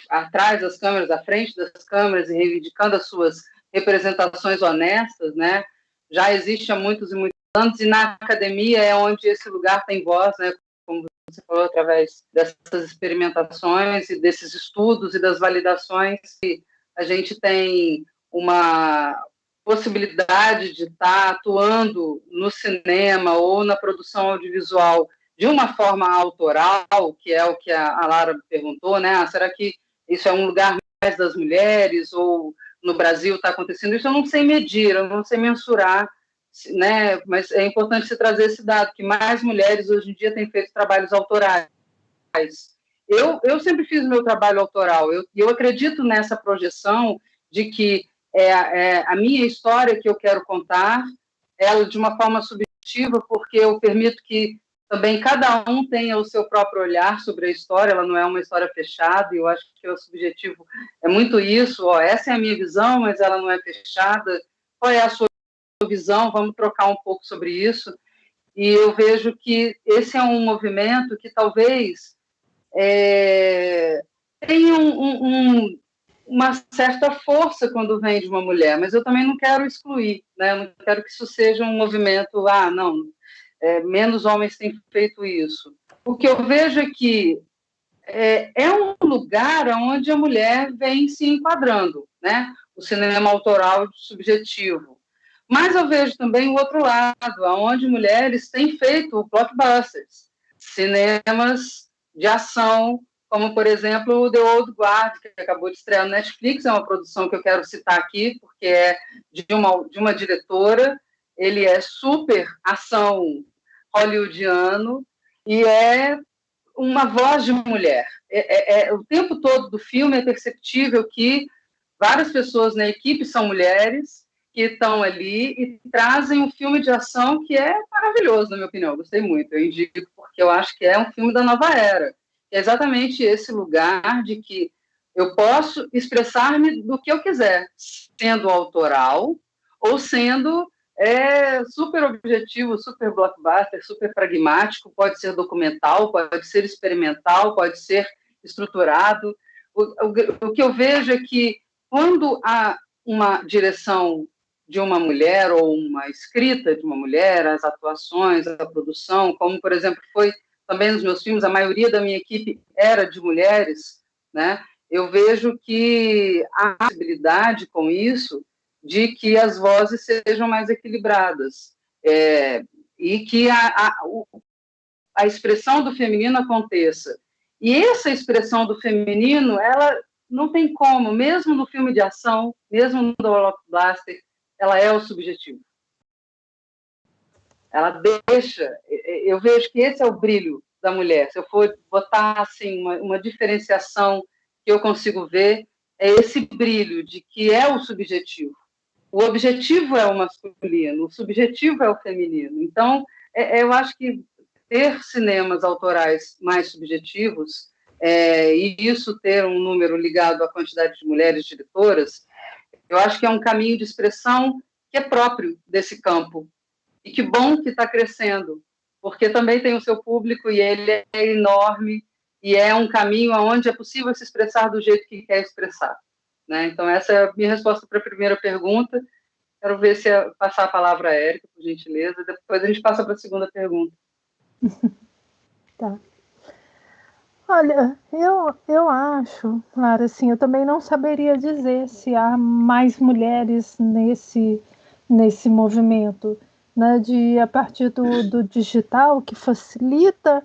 atrás das câmeras, à frente das câmeras e reivindicando as suas representações honestas, né, já existe há muitos e muitos anos, e na academia é onde esse lugar tem voz, né, como você falou, através dessas experimentações e desses estudos e das validações que a gente tem uma possibilidade de estar atuando no cinema ou na produção audiovisual de uma forma autoral, que é o que a Lara perguntou, né? Será que isso é um lugar mais das mulheres ou no Brasil está acontecendo? Isso eu não sei medir, eu não sei mensurar, né? Mas é importante se trazer esse dado, que mais mulheres hoje em dia têm feito trabalhos autorais. Eu sempre fiz meu trabalho autoral, eu acredito nessa projeção de que a minha história que eu quero contar, ela de uma forma subjetiva, porque eu permito que também cada um tenha o seu próprio olhar sobre a história, ela não é uma história fechada, e eu acho que o subjetivo é muito isso, essa é a minha visão, mas ela não é fechada, qual é a sua visão, vamos trocar um pouco sobre isso, e eu vejo que esse é um movimento que talvez tenha uma certa força quando vem de uma mulher, mas eu também não quero excluir, né? Eu não quero que isso seja um movimento, não, menos homens têm feito isso. O que eu vejo é que é um lugar onde a mulher vem se enquadrando, né? O cinema autoral subjetivo. Mas eu vejo também o outro lado, onde mulheres têm feito blockbusters, cinemas de ação, como, por exemplo, o The Old Guard, que acabou de estrear no Netflix, é uma produção que eu quero citar aqui, porque é de uma diretora, ele é super ação hollywoodiano e é uma voz de mulher. O tempo todo do filme é perceptível que várias pessoas na equipe são mulheres que estão ali e trazem um filme de ação que é maravilhoso, na minha opinião. Eu gostei muito, eu indico porque eu acho que é um filme da nova era. É exatamente esse lugar de que eu posso expressar-me do que eu quiser, sendo autoral ou sendo super objetivo, super blockbuster, super pragmático, pode ser documental, pode ser experimental, pode ser estruturado. O que eu vejo é que quando há uma direção de uma mulher ou uma escrita de uma mulher, as atuações, a produção, como, por exemplo, foi também nos meus filmes, a maioria da minha equipe era de mulheres, né? Eu vejo que há possibilidade com isso de que as vozes sejam mais equilibradas e que a expressão do feminino aconteça. E essa expressão do feminino, ela não tem como, mesmo no filme de ação, mesmo no blockbuster, ela é o subjetivo. Ela deixa, eu vejo que esse é o brilho da mulher. Se eu for botar assim uma diferenciação que eu consigo ver, é esse brilho de que é o subjetivo. O objetivo é o masculino, o subjetivo é o feminino. Então, eu acho que ter cinemas autorais mais subjetivos e isso ter um número ligado à quantidade de mulheres diretoras, eu acho que é um caminho de expressão que é próprio desse campo. E que bom que está crescendo, porque também tem o seu público e ele é enorme e é um caminho onde é possível se expressar do jeito que quer expressar. Né? Então, essa é a minha resposta para a primeira pergunta. Quero ver se passar a palavra a Érica, por gentileza. Depois a gente passa para a segunda pergunta. Tá. Olha, eu acho, Lara, assim, eu também não saberia dizer se há mais mulheres nesse movimento, né, a partir do digital, que facilita,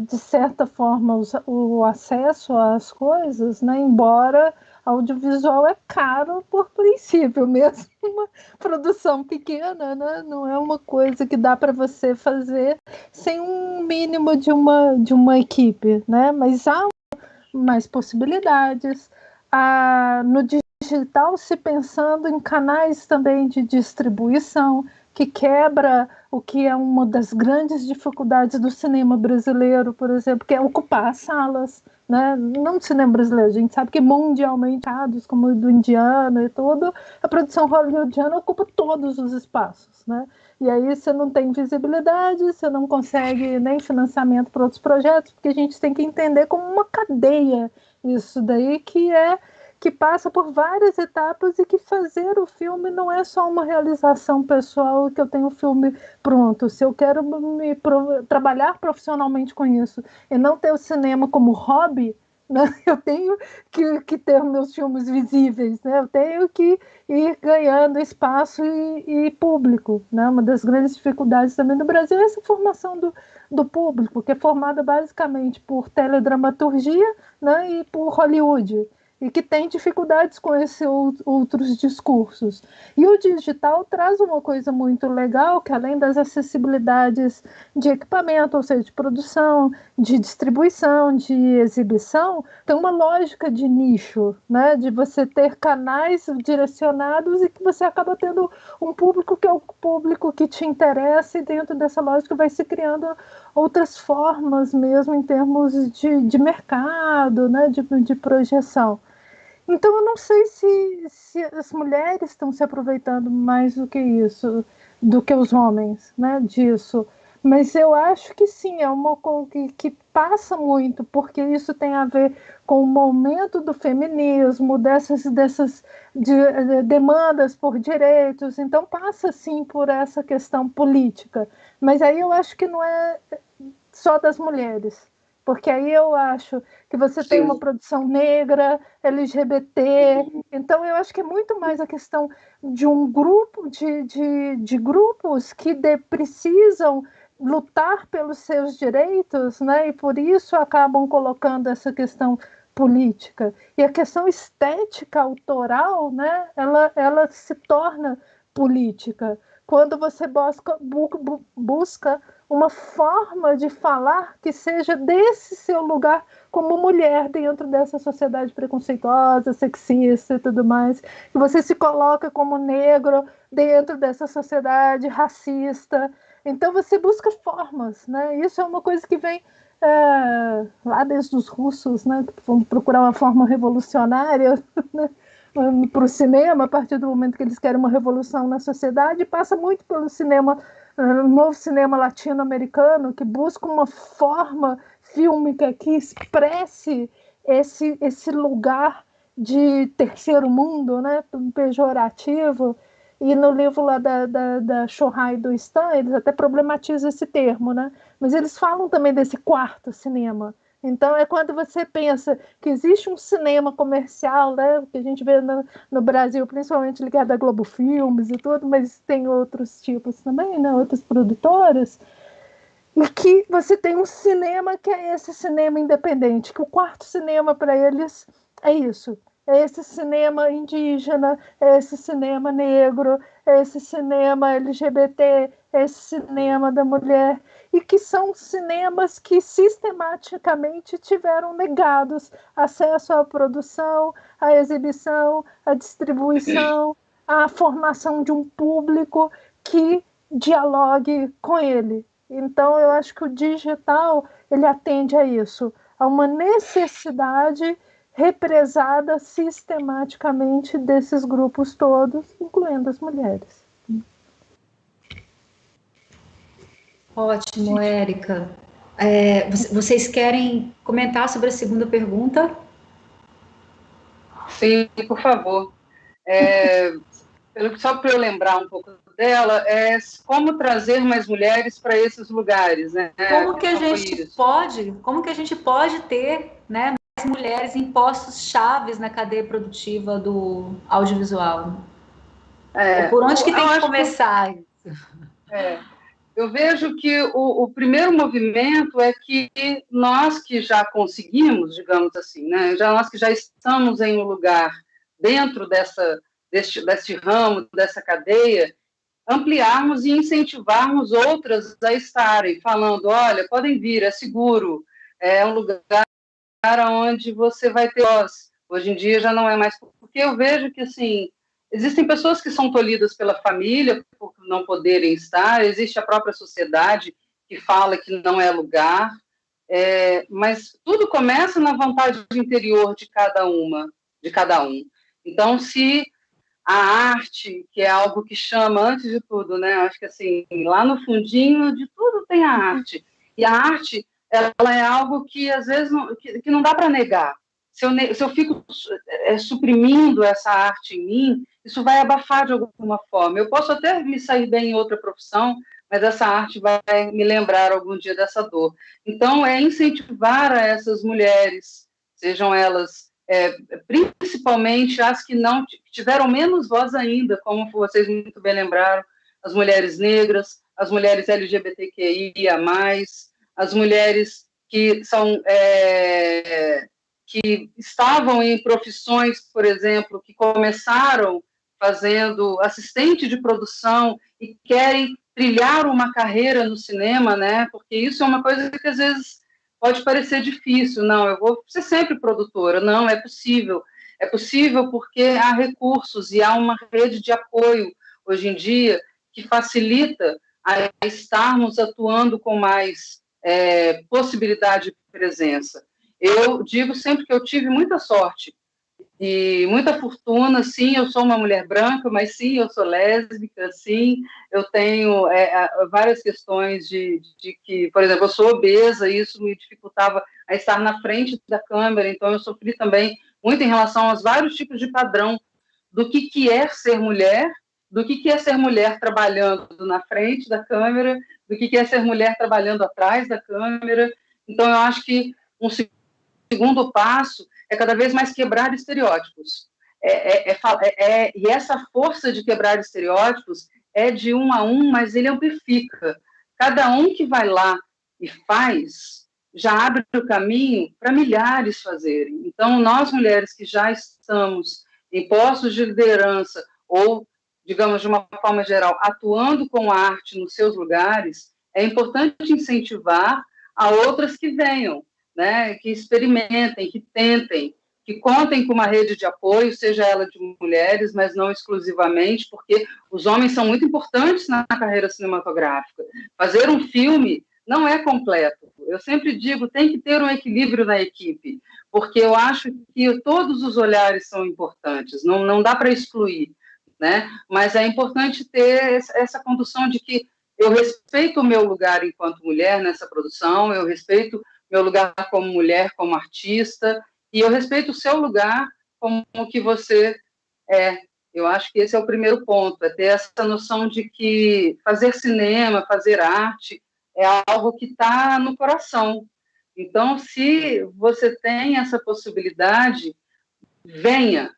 de certa forma, o acesso às coisas, né, embora audiovisual é caro por princípio, mesmo uma produção pequena, né, não é uma coisa que dá para você fazer sem um mínimo de uma equipe, né, mas há mais possibilidades. No digital, se pensando em canais também de distribuição, que quebra o que é uma das grandes dificuldades do cinema brasileiro, por exemplo, que é ocupar as salas, né? Não do cinema brasileiro, a gente sabe que mundialmente, como o do indiano e tudo, a produção hollywoodiana ocupa todos os espaços, né? E aí você não tem visibilidade, você não consegue nem financiamento para outros projetos, porque a gente tem que entender como uma cadeia isso daí que passa por várias etapas e que fazer o filme não é só uma realização pessoal que eu tenho o filme pronto. Se eu quero trabalhar profissionalmente com isso e não ter o cinema como hobby, né, eu tenho que ter meus filmes visíveis, né? Eu tenho que ir ganhando espaço e público. Né? Uma das grandes dificuldades também no Brasil é essa formação do público, que é formada basicamente por teledramaturgia, né, e por Hollywood. e que tem dificuldades com esses outros discursos. E o digital traz uma coisa muito legal, que além das acessibilidades de equipamento, ou seja, de produção, de distribuição, de exibição, tem uma lógica de nicho, né? De você ter canais direcionados e que você acaba tendo um público que é o público que te interessa, e dentro dessa lógica vai se criando outras formas mesmo em termos de mercado, né? De projeção. Então, eu não sei se as mulheres estão se aproveitando mais do que isso, do que os homens, né, disso. Mas eu acho que sim, é uma coisa que passa muito, porque isso tem a ver com o momento do feminismo, dessas demandas por direitos. Então, passa sim por essa questão política. Mas aí eu acho que não é só das mulheres. Porque aí eu acho que você tem uma produção negra, LGBT, então eu acho que é muito mais a questão de um grupo, de grupos que precisam lutar pelos seus direitos, né? E por isso acabam colocando essa questão política. E a questão estética autoral, né? Ela se torna política. Quando você busca uma forma de falar que seja desse seu lugar como mulher dentro dessa sociedade preconceituosa, sexista e tudo mais, e você se coloca como negro dentro dessa sociedade racista. Então você busca formas, né? Isso é uma coisa que vem lá desde os russos, né? Que vão procurar uma forma revolucionária, né? Para o cinema, a partir do momento que eles querem uma revolução na sociedade, passa muito pelo cinema, novo cinema latino-americano, que busca uma forma fílmica que expresse esse lugar de terceiro mundo, né, pejorativo. E no livro lá da Shohei do Stan, eles até problematizam esse termo, né? Mas eles falam também desse quarto cinema. Então, é quando você pensa que existe um cinema comercial, né, que a gente vê no Brasil, principalmente ligado a Globo Filmes e tudo, mas tem outros tipos também, né, outras produtoras, e que você tem um cinema que é esse cinema independente, que o quarto cinema para eles é isso. É esse cinema indígena, é esse cinema negro, é esse cinema LGBT, é esse cinema da mulher, e que são cinemas que sistematicamente tiveram negados acesso à produção, à exibição, à distribuição, à formação de um público que dialogue com ele. Então, eu acho que o digital ele atende a isso, a uma necessidade represada sistematicamente desses grupos todos, incluindo as mulheres. Ótimo, Érica. Vocês querem comentar sobre a segunda pergunta? Sim, por favor. Só para eu lembrar um pouco dela, é como trazer mais mulheres para esses lugares, né? Como que a gente pode ter, né, mais mulheres em postos chaves na cadeia produtiva do audiovisual? Por onde que tem que começar? Eu vejo que o primeiro movimento é que nós que já conseguimos, digamos assim, né, nós que já estamos em um lugar dentro deste ramo, dessa cadeia, ampliarmos e incentivarmos outras a estarem, falando, olha, podem vir, é seguro, é um lugar onde você vai ter voz. Hoje em dia já não é mais, porque eu vejo que, assim, existem pessoas que são tolhidas pela família por não poderem estar, existe a própria sociedade que fala que não é lugar, mas tudo começa na vontade interior de cada um. Então, se a arte, que é algo que chama antes de tudo, né? Acho que assim, lá no fundinho de tudo tem a arte. E a arte, ela é algo que às vezes que não dá para negar. Se eu fico suprimindo essa arte em mim, isso vai abafar de alguma forma. Eu posso até me sair bem em outra profissão, mas essa arte vai me lembrar algum dia dessa dor. Então, é incentivar a essas mulheres, sejam elas principalmente as que não tiveram menos voz ainda, como vocês muito bem lembraram, as mulheres negras, as mulheres LGBTQIA+, as mulheres que são que estavam em profissões, por exemplo, que começaram fazendo assistente de produção e querem trilhar uma carreira no cinema, né? Porque isso é uma coisa que às vezes pode parecer difícil. Não, eu vou ser sempre produtora. Não, é possível. É possível porque há recursos e há uma rede de apoio hoje em dia que facilita a estarmos atuando com mais possibilidade de presença. Eu digo sempre que eu tive muita sorte e muita fortuna. Sim, eu sou uma mulher branca, mas sim, eu sou lésbica, sim, eu tenho várias questões de que, por exemplo, eu sou obesa e isso me dificultava a estar na frente da câmera, então eu sofri também muito em relação aos vários tipos de padrão do que é ser mulher, do que é ser mulher trabalhando na frente da câmera, do que é ser mulher trabalhando atrás da câmera. Então, eu acho que um segundo passo é cada vez mais quebrar estereótipos. E essa força de quebrar estereótipos é de um a um, mas ele amplifica. Cada um que vai lá e faz, já abre o caminho para milhares fazerem. Então, nós mulheres que já estamos em postos de liderança ou, digamos, de uma forma geral, atuando com a arte nos seus lugares, é importante incentivar a outras que venham, né, que experimentem, que tentem, que contem com uma rede de apoio, seja ela de mulheres, mas não exclusivamente, porque os homens são muito importantes na carreira cinematográfica. Fazer um filme não é completo. Eu sempre digo, tem que ter um equilíbrio na equipe, porque eu acho que todos os olhares são importantes, não dá para excluir, né? Mas é importante ter essa condução de que eu respeito o meu lugar enquanto mulher nessa produção, eu respeito meu lugar como mulher, como artista, e eu respeito o seu lugar como o que você é. Eu acho que esse é o primeiro ponto, é ter essa noção de que fazer cinema, fazer arte, é algo que está no coração. Então, se você tem essa possibilidade, venha,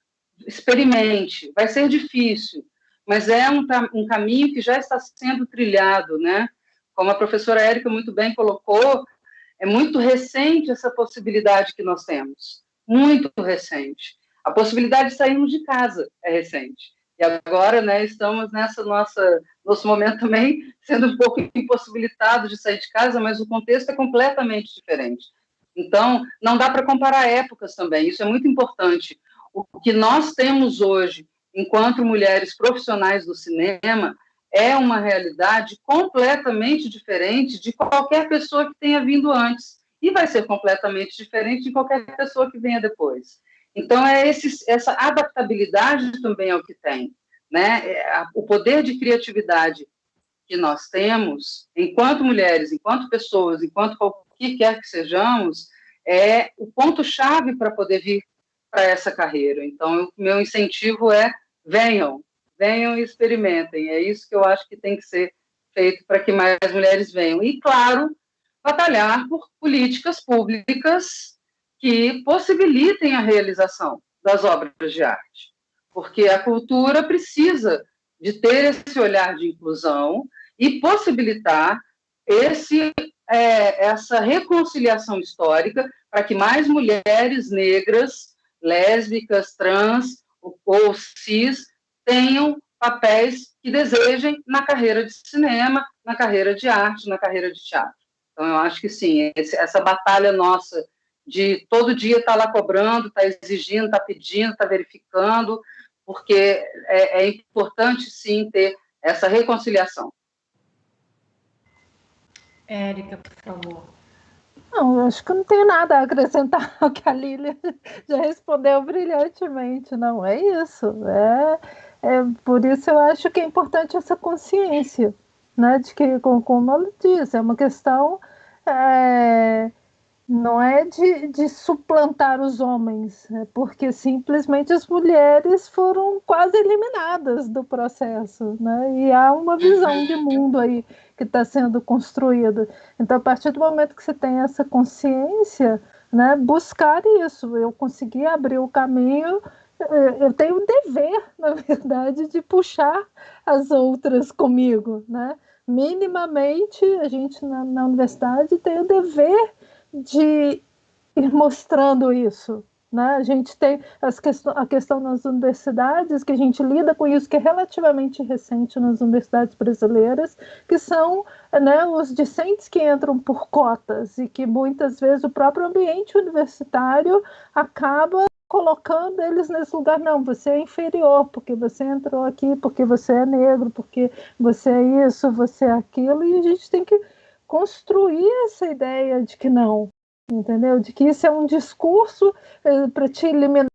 experimente. Vai ser difícil, mas é um caminho que já está sendo trilhado, né? Como a professora Érica muito bem colocou, é muito recente essa possibilidade que nós temos, muito recente. A possibilidade de sairmos de casa é recente. E agora, né, estamos nosso momento também sendo um pouco impossibilitado de sair de casa, mas o contexto é completamente diferente. Então, não dá para comparar épocas também, isso é muito importante. O que nós temos hoje, enquanto mulheres profissionais do cinema, é uma realidade completamente diferente de qualquer pessoa que tenha vindo antes. E vai ser completamente diferente de qualquer pessoa que venha depois. Então, essa adaptabilidade também é o que tem, né? O poder de criatividade que nós temos, enquanto mulheres, enquanto pessoas, enquanto qualquer quer que sejamos, é o ponto-chave para poder vir para essa carreira. Então, o meu incentivo é venham e experimentem. É isso que eu acho que tem que ser feito para que mais mulheres venham. E, claro, batalhar por políticas públicas que possibilitem a realização das obras de arte. Porque a cultura precisa de ter esse olhar de inclusão e possibilitar essa reconciliação histórica para que mais mulheres negras, lésbicas, trans ou cis tenham papéis que desejem na carreira de cinema, na carreira de arte, na carreira de teatro. Então, eu acho que sim, essa batalha nossa de todo dia estar lá cobrando, estar exigindo, estar pedindo, estar verificando, porque é importante, sim, ter essa reconciliação. Érica, por favor. Não, eu acho que eu não tenho nada a acrescentar ao que a Lília já respondeu brilhantemente. Não, é isso. Por isso eu acho que é importante essa consciência, né, de que, como ela disse, é uma questão... não é de suplantar os homens, é porque simplesmente as mulheres foram quase eliminadas do processo, né? E há uma visão de mundo aí que está sendo construída. Então, a partir do momento que você tem essa consciência, né, buscar isso, eu consegui abrir o caminho, eu tenho um dever, na verdade, de puxar as outras comigo, né? Minimamente, a gente na universidade tem o dever de ir mostrando isso, né? A gente tem a questão nas universidades, que a gente lida com isso, que é relativamente recente nas universidades brasileiras, que são, né, os discentes que entram por cotas e que muitas vezes o próprio ambiente universitário acaba colocando eles nesse lugar. Não, você é inferior, porque você entrou aqui, porque você é negro, porque você é isso, você é aquilo, e a gente tem que construir essa ideia de que não, entendeu? De que isso é um discurso para te eliminar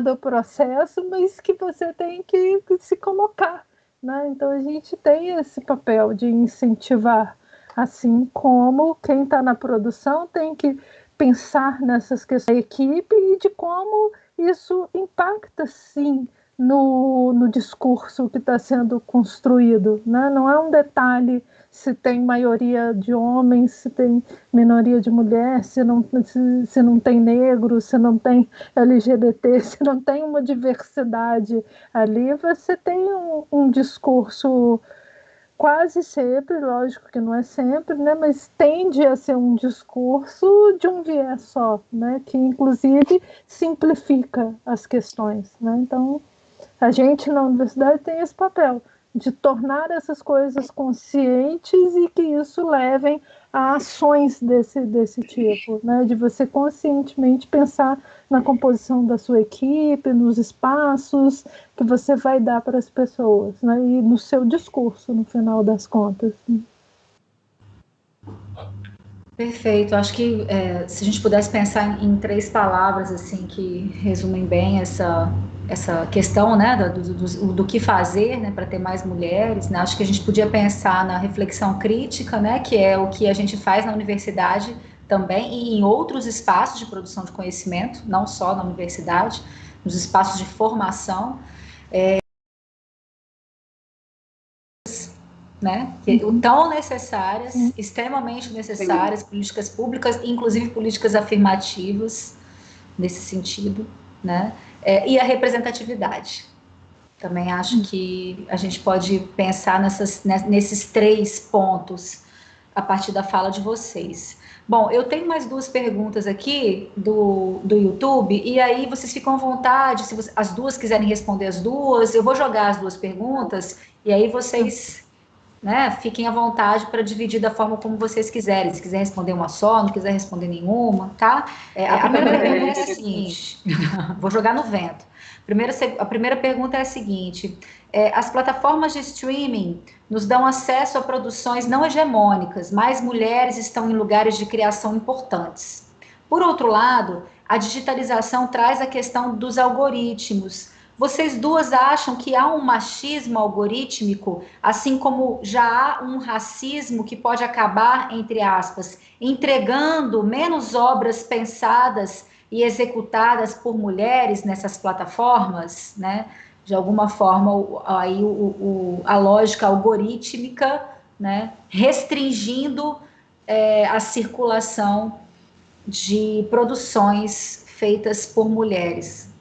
do processo, mas que você tem que se colocar, né? Então a gente tem esse papel de incentivar, assim como quem está na produção tem que pensar nessas questões da equipe e de como isso impacta, sim, no discurso que está sendo construído, né? Não é um detalhe se tem maioria de homens, se tem minoria de mulher, se não tem negro, se não tem LGBT, se não tem uma diversidade ali, você tem um discurso quase sempre, lógico que não é sempre, né, mas tende a ser um discurso de um viés só, né, que inclusive simplifica as questões, né? Então, a gente na universidade tem esse papel de tornar essas coisas conscientes e que isso levem a ações desse tipo, né? De você conscientemente pensar na composição da sua equipe, nos espaços que você vai dar para as pessoas, né? E no seu discurso, no final das contas. Perfeito. Acho que se a gente pudesse pensar em 3 palavras assim que resumem bem essa questão, né, do que fazer, né, para ter mais mulheres, né? Acho que a gente podia pensar na reflexão crítica, né, que é o que a gente faz na universidade também e em outros espaços de produção de conhecimento, não só na universidade, nos espaços de formação. Né, que tão necessárias, extremamente necessárias, políticas públicas, inclusive políticas afirmativas nesse sentido, né, e a representatividade. Também acho que a gente pode pensar nesses 3 pontos a partir da fala de vocês. Bom, eu tenho mais 2 perguntas aqui do YouTube, e aí vocês ficam à vontade, se as 2 quiserem responder as 2, eu vou jogar as 2 perguntas, e aí vocês, né, fiquem à vontade para dividir da forma como vocês quiserem. Se quiser responder uma só, não quiser responder nenhuma, tá? A primeira pergunta é a seguinte, vou jogar no vento. A primeira pergunta é a seguinte, as plataformas de streaming nos dão acesso a produções não hegemônicas, mas mulheres estão em lugares de criação importantes. Por outro lado, a digitalização traz a questão dos algoritmos. Vocês 2 acham que há um machismo algorítmico, assim como já há um racismo que pode acabar, entre aspas, entregando menos obras pensadas e executadas por mulheres nessas plataformas, né? De alguma forma, aí a lógica algorítmica, né, restringindo a circulação de produções feitas por mulheres.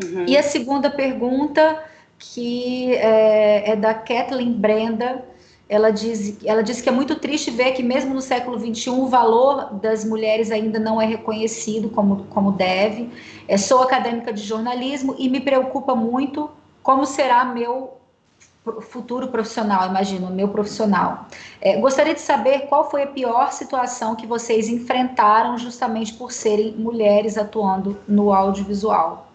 Uhum. E a segunda pergunta, que é da Kathleen Brenda, ela diz que é muito triste ver que mesmo no século XXI o valor das mulheres ainda não é reconhecido como deve. Sou acadêmica de jornalismo e me preocupa muito como será meu futuro profissional, imagino, meu profissional. Gostaria de saber qual foi a pior situação que vocês enfrentaram justamente por serem mulheres atuando no audiovisual.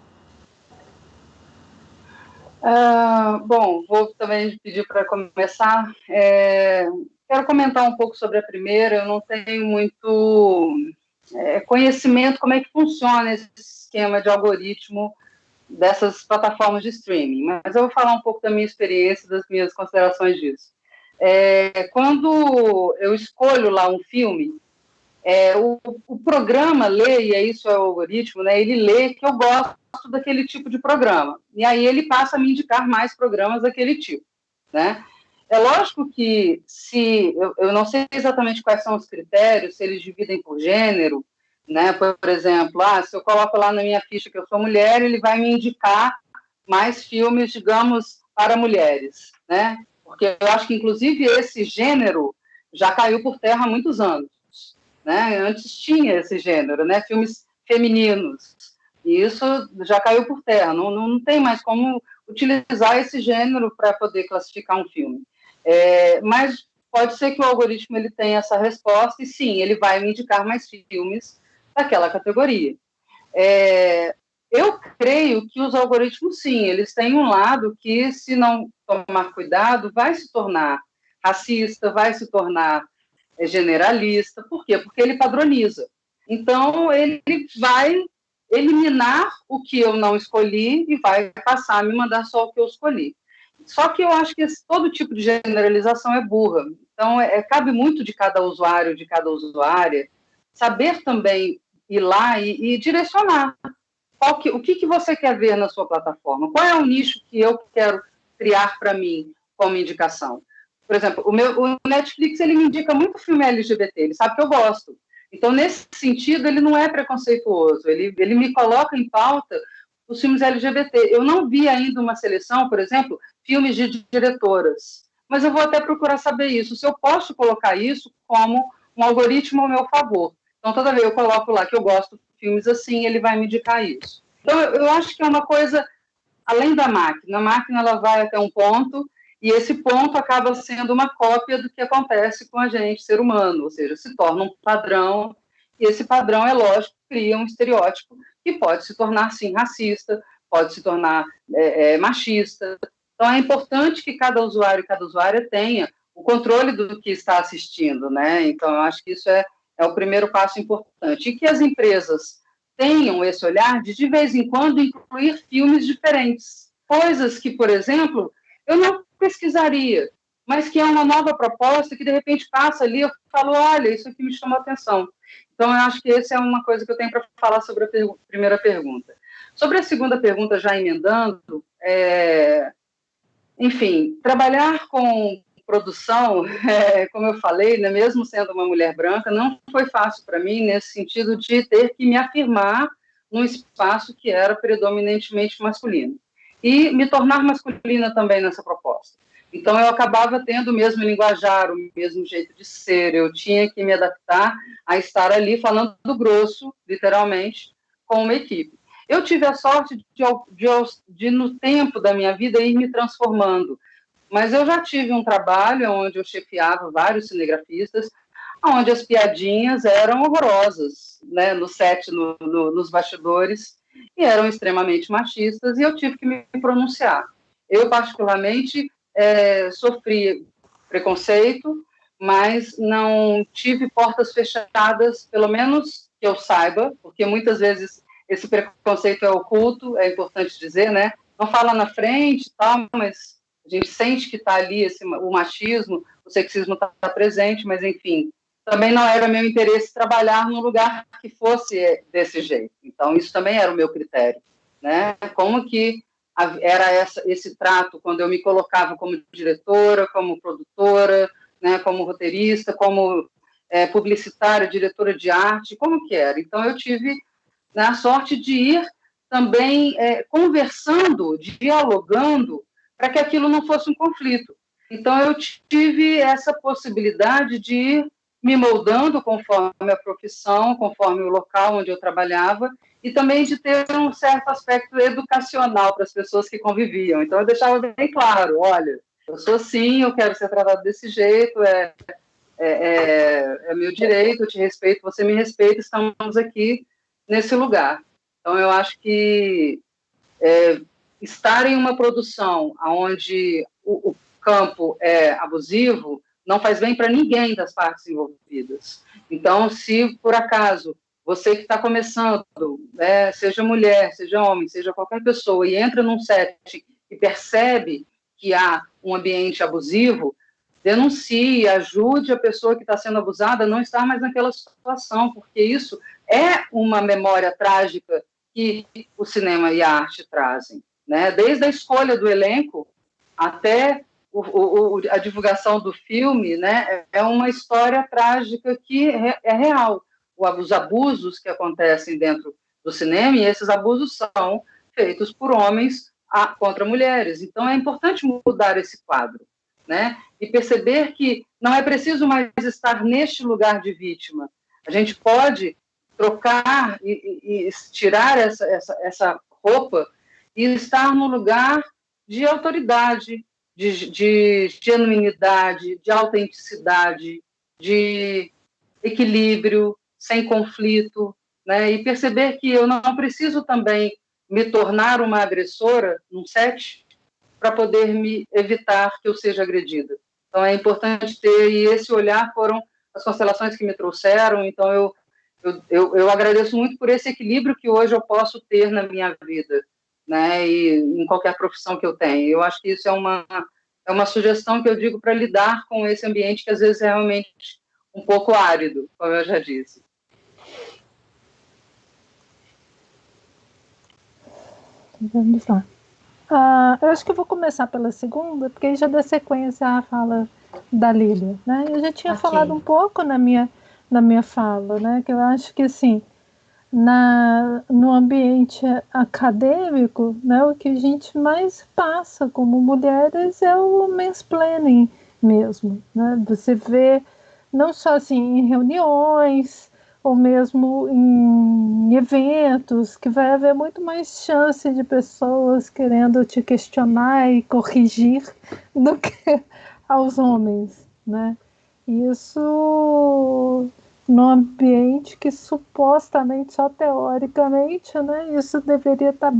Bom, vou também pedir para começar. Quero comentar um pouco sobre a primeira. Eu não tenho muito conhecimento como é que funciona esse esquema de algoritmo dessas plataformas de streaming, mas eu vou falar um pouco da minha experiência, das minhas considerações disso. Quando eu escolho lá um filme, o programa lê, e isso é o algoritmo, né, ele lê que eu gosto daquele tipo de programa, e aí ele passa a me indicar mais programas daquele tipo, né? É lógico que eu não sei exatamente quais são os critérios, se eles dividem por gênero, né? Por exemplo, se eu coloco lá na minha ficha que eu sou mulher, ele vai me indicar mais filmes, digamos, para mulheres, né? Porque eu acho que, inclusive, esse gênero já caiu por terra há muitos anos, né? Antes tinha esse gênero, né? Filmes femininos. E isso já caiu por terra. Não tem mais como utilizar esse gênero para poder classificar um filme. Mas pode ser que o algoritmo ele tenha essa resposta e, sim, ele vai me indicar mais filmes daquela categoria. Eu creio que os algoritmos, sim, eles têm um lado que, se não tomar cuidado, vai se tornar racista, vai se tornar generalista. Por quê? Porque ele padroniza. Então, ele vai eliminar o que eu não escolhi e vai passar a me mandar só o que eu escolhi. Só que eu acho que todo tipo de generalização é burra. Então, cabe muito de cada usuário, de cada usuária, saber também ir lá e direcionar. O que você quer ver na sua plataforma? Qual é o nicho que eu quero criar para mim como indicação? Por exemplo, o Netflix ele me indica muito filme LGBT, ele sabe que eu gosto. Então, nesse sentido, ele não é preconceituoso, ele me coloca em pauta os filmes LGBT. Eu não vi ainda uma seleção, por exemplo, filmes de diretoras, mas eu vou até procurar saber isso, se eu posso colocar isso como um algoritmo ao meu favor. Então, toda vez eu coloco lá que eu gosto de filmes assim, ele vai me indicar isso. Então, eu acho que é uma coisa além da máquina. A máquina ela vai até um ponto, e esse ponto acaba sendo uma cópia do que acontece com a gente, ser humano, ou seja, se torna um padrão, e esse padrão, é lógico, cria um estereótipo que pode se tornar, sim, racista, pode se tornar machista. Então, é importante que cada usuário e cada usuária tenha o controle do que está assistindo, né? Então, eu acho que isso é o primeiro passo importante. E que as empresas tenham esse olhar de vez em quando, incluir filmes diferentes. Coisas que, por exemplo, eu não pesquisaria, mas que é uma nova proposta que, de repente, passa ali, eu falo, olha, isso aqui me chamou a atenção. Então, eu acho que essa é uma coisa que eu tenho para falar sobre a primeira pergunta. Sobre a segunda pergunta, já emendando, enfim, trabalhar com produção, como eu falei, né, mesmo sendo uma mulher branca, não foi fácil para mim, nesse sentido de ter que me afirmar num espaço que era predominantemente masculino. E me tornar masculina também nessa proposta. Então, eu acabava tendo o mesmo linguajar, o mesmo jeito de ser, eu tinha que me adaptar a estar ali falando grosso, literalmente, com uma equipe. Eu tive a sorte de, no tempo da minha vida, ir me transformando. Mas eu já tive um trabalho onde eu chefiava vários cinegrafistas, onde as piadinhas eram horrorosas, né, no set, nos bastidores, e eram extremamente machistas, e eu tive que me pronunciar. Eu, particularmente, sofri preconceito, mas não tive portas fechadas, pelo menos que eu saiba, porque muitas vezes esse preconceito é oculto, é importante dizer, né? Não fala na frente e tal, mas a gente sente que está ali o machismo, o sexismo está presente, mas, enfim, também não era meu interesse trabalhar num lugar que fosse desse jeito. Então, isso também era o meu critério, né? Como que era esse trato quando eu me colocava como diretora, como produtora, né, como roteirista, como publicitária, diretora de arte, como que era? Então, eu tive a sorte de ir também conversando, dialogando, para que aquilo não fosse um conflito. Então, eu tive essa possibilidade de ir me moldando conforme a profissão, conforme o local onde eu trabalhava, e também de ter um certo aspecto educacional para as pessoas que conviviam. Então, eu deixava bem claro, olha, eu sou assim, eu quero ser tratado desse jeito, é meu direito, eu te respeito, você me respeita, estamos aqui nesse lugar. Então, eu acho que estar em uma produção onde o campo é abusivo não faz bem para ninguém das partes envolvidas. Então, se por acaso você que está começando, seja mulher, seja homem, seja qualquer pessoa, e entra num set e percebe que há um ambiente abusivo, denuncie, ajude a pessoa que está sendo abusada a não estar mais naquela situação, porque isso é uma memória trágica que o cinema e a arte trazem, né? Desde a escolha do elenco até a divulgação do filme, né? É uma história trágica que é real. Os abusos que acontecem dentro do cinema, e esses abusos são feitos por homens contra mulheres. Então, é importante mudar esse quadro, né? E perceber que não é preciso mais estar neste lugar de vítima. A gente pode trocar e tirar essa roupa e estar no lugar de autoridade, de genuinidade, de autenticidade, de equilíbrio, sem conflito, né? E perceber que eu não preciso também me tornar uma agressora num set para poder me evitar que eu seja agredida. Então é importante ter, e esse olhar foram as constelações que me trouxeram, então eu agradeço muito por esse equilíbrio que hoje eu posso ter na minha vida, né, e em qualquer profissão que eu tenha. Eu acho que isso é uma sugestão que eu digo para lidar com esse ambiente que às vezes é realmente um pouco árido, como eu já disse. Vamos lá. Eu acho que eu vou começar pela segunda, porque aí já dá sequência à fala da Lília, né? Eu já tinha falado um pouco na minha fala, né? Que eu acho que, assim, no ambiente acadêmico, né, o que a gente mais passa como mulheres é o mansplaining mesmo, né? Você vê não só assim em reuniões ou mesmo em eventos, que vai haver muito mais chance de pessoas querendo te questionar e corrigir do que aos homens, né? Isso no ambiente que supostamente, só teoricamente, né, isso deveria estar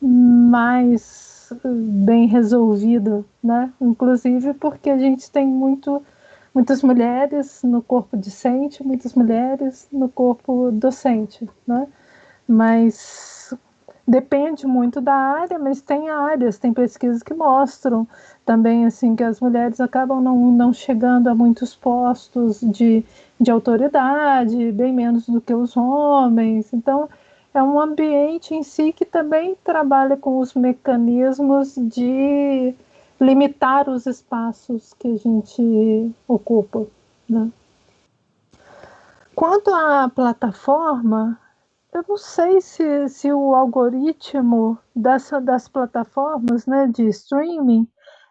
mais bem resolvido, né? Inclusive porque a gente tem muitas mulheres no corpo discente, muitas mulheres no corpo docente, né? Mas depende muito da área, mas tem áreas, tem pesquisas que mostram também assim que as mulheres acabam não chegando a muitos postos de autoridade, bem menos do que os homens. Então, é um ambiente em si que também trabalha com os mecanismos de limitar os espaços que a gente ocupa, né? Quanto à plataforma, eu não sei se o algoritmo das plataformas, né, de streaming,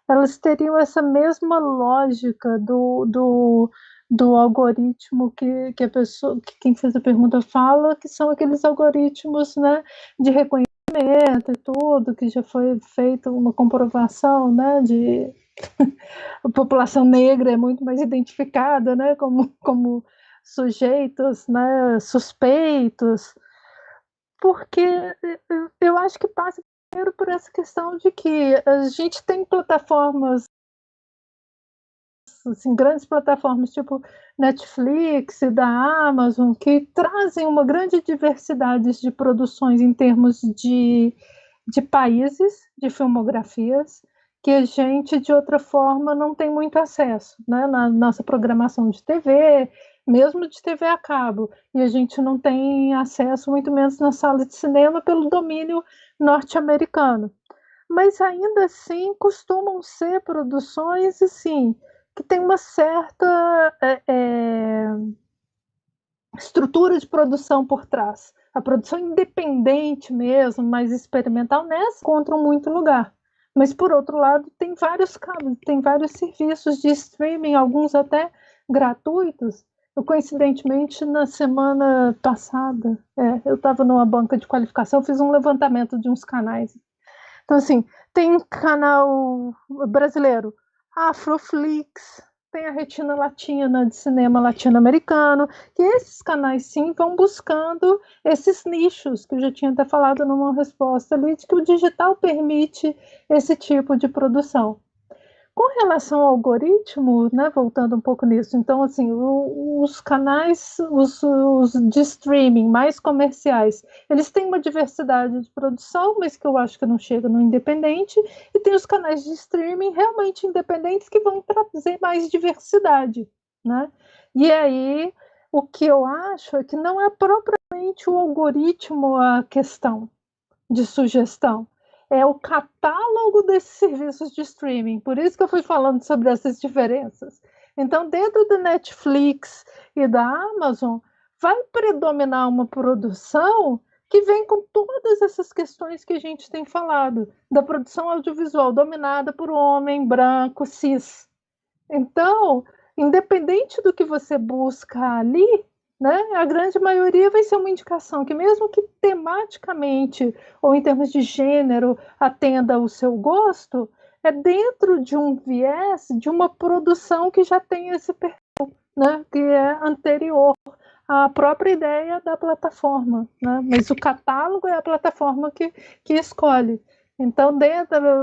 elas teriam essa mesma lógica do algoritmo que a pessoa, que quem fez a pergunta fala, que são aqueles algoritmos, né, de reconhecimento e tudo, que já foi feita uma comprovação, né, de a população negra é muito mais identificada, né, como sujeitos, né, suspeitos, porque eu acho que passa primeiro por essa questão de que a gente tem plataformas, assim, grandes plataformas tipo Netflix e da Amazon, que trazem uma grande diversidade de produções em termos de países, de filmografias, que a gente, de outra forma, não tem muito acesso, né? Na nossa programação de TV, mesmo de TV a cabo, e a gente não tem acesso, muito menos na sala de cinema, pelo domínio norte-americano. Mas, ainda assim, costumam ser produções, assim, que tem uma certa estrutura de produção por trás. A produção independente mesmo, mais experimental, nessa encontram muito lugar. Mas, por outro lado, tem vários serviços de streaming, alguns até gratuitos. Eu, coincidentemente, na semana passada, eu estava numa banca de qualificação, fiz um levantamento de uns canais. Então, assim, tem canal brasileiro, Afroflix, tem a Retina Latina, de cinema latino-americano, que esses canais, sim, vão buscando esses nichos, que eu já tinha até falado numa resposta ali, de que o digital permite esse tipo de produção. Com relação ao algoritmo, né, voltando um pouco nisso, então, assim, os canais, os de streaming mais comerciais, eles têm uma diversidade de produção, mas que eu acho que não chega no independente, e tem os canais de streaming realmente independentes que vão trazer mais diversidade, né? E aí, o que eu acho é que não é propriamente o algoritmo a questão de sugestão, é o catálogo desses serviços de streaming. Por isso que eu fui falando sobre essas diferenças. Então, dentro do Netflix e da Amazon, vai predominar uma produção que vem com todas essas questões que a gente tem falado, da produção audiovisual dominada por homem branco, cis. Então, independente do que você busca ali, né? A grande maioria vai ser uma indicação que, mesmo que tematicamente ou em termos de gênero atenda ao seu gosto, é dentro de um viés de uma produção que já tem esse perfil, né? Que é anterior à própria ideia da plataforma, né? Mas o catálogo é a plataforma que escolhe. Então,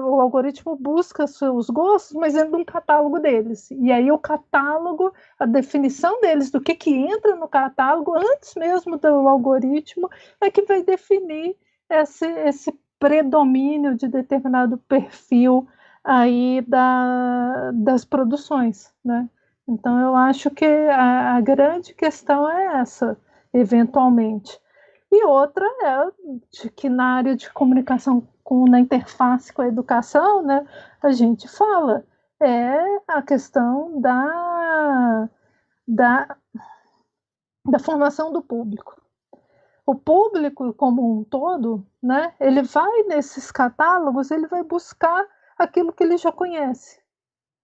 o algoritmo busca seus gostos, mas dentro de um catálogo deles. E aí o catálogo, a definição deles do que entra no catálogo, antes mesmo do algoritmo, é que vai definir esse predomínio de determinado perfil aí das produções, né? Então, eu acho que a grande questão é essa, eventualmente. E outra é de que na área de comunicação, na interface com a educação, né, a gente fala, é a questão da formação do público. O público como um todo, né, ele vai nesses catálogos, ele vai buscar aquilo que ele já conhece.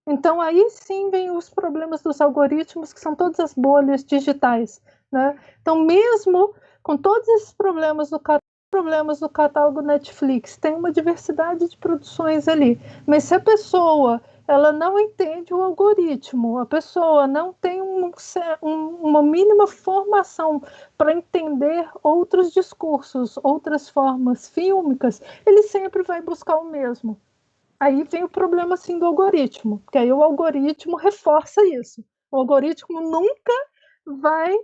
Então, aí sim vem os problemas dos algoritmos, que são todas as bolhas digitais, né? Então, mesmo com todos esses problemas do catálogo Netflix, tem uma diversidade de produções ali. Mas se a pessoa ela não entende o algoritmo, a pessoa não tem uma mínima formação para entender outros discursos, outras formas fílmicas, ele sempre vai buscar o mesmo. Aí vem o problema assim, do algoritmo, porque aí o algoritmo reforça isso. O algoritmo nunca vai,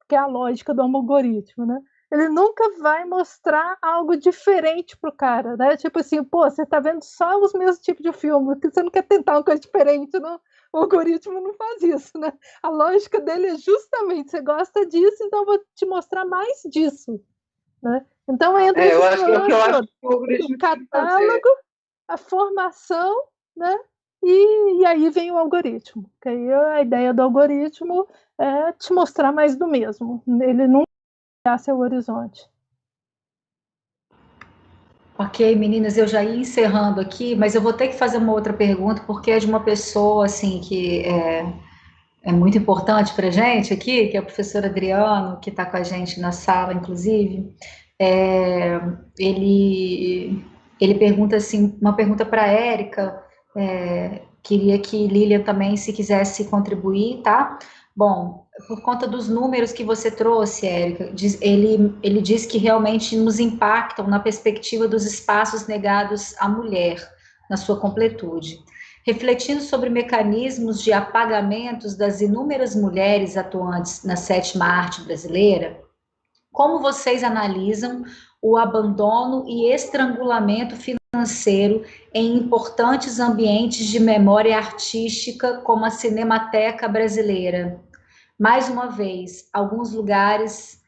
que é a lógica do algoritmo, né? Ele nunca vai mostrar algo diferente para o cara, né? Tipo assim, pô, você está vendo só os mesmos tipos de filme, você não quer tentar uma coisa diferente, não? O algoritmo não faz isso, né? A lógica dele é justamente, você gosta disso, então eu vou te mostrar mais disso, né? Então entra eu acho que é o que eu acho que o algoritmo o catálogo, a formação, né? E aí vem o algoritmo. Que aí a ideia do algoritmo é te mostrar mais do mesmo. Ele nunca vai seu horizonte. Ok, meninas, eu já ia encerrando aqui, mas eu vou ter que fazer uma outra pergunta, porque é de uma pessoa, assim, que é muito importante para a gente aqui, que é o professor Adriano, que está com a gente na sala, inclusive. É, ele pergunta, assim, uma pergunta para a Érica, queria que Lilian também, se quisesse contribuir, tá? Bom, por conta dos números que você trouxe, Érica, ele diz que realmente nos impactam na perspectiva dos espaços negados à mulher, na sua completude. Refletindo sobre mecanismos de apagamentos das inúmeras mulheres atuantes na sétima arte brasileira, como vocês analisam o abandono e estrangulamento financeiro em importantes ambientes de memória artística, como a Cinemateca Brasileira? Mais uma vez, alguns lugares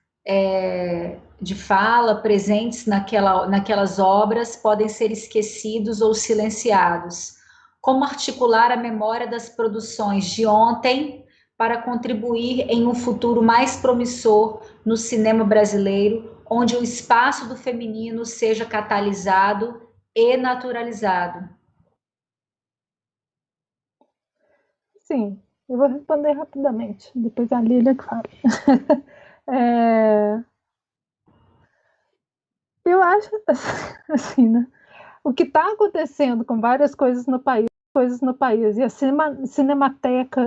de fala presentes naquelas obras podem ser esquecidos ou silenciados. Como articular a memória das produções de ontem para contribuir em um futuro mais promissor no cinema brasileiro, onde o espaço do feminino seja catalisado e naturalizado? Sim, eu vou responder rapidamente, depois a Lília que fala. Eu acho, assim, né? O que está acontecendo com várias coisas no país, e a Cinemateca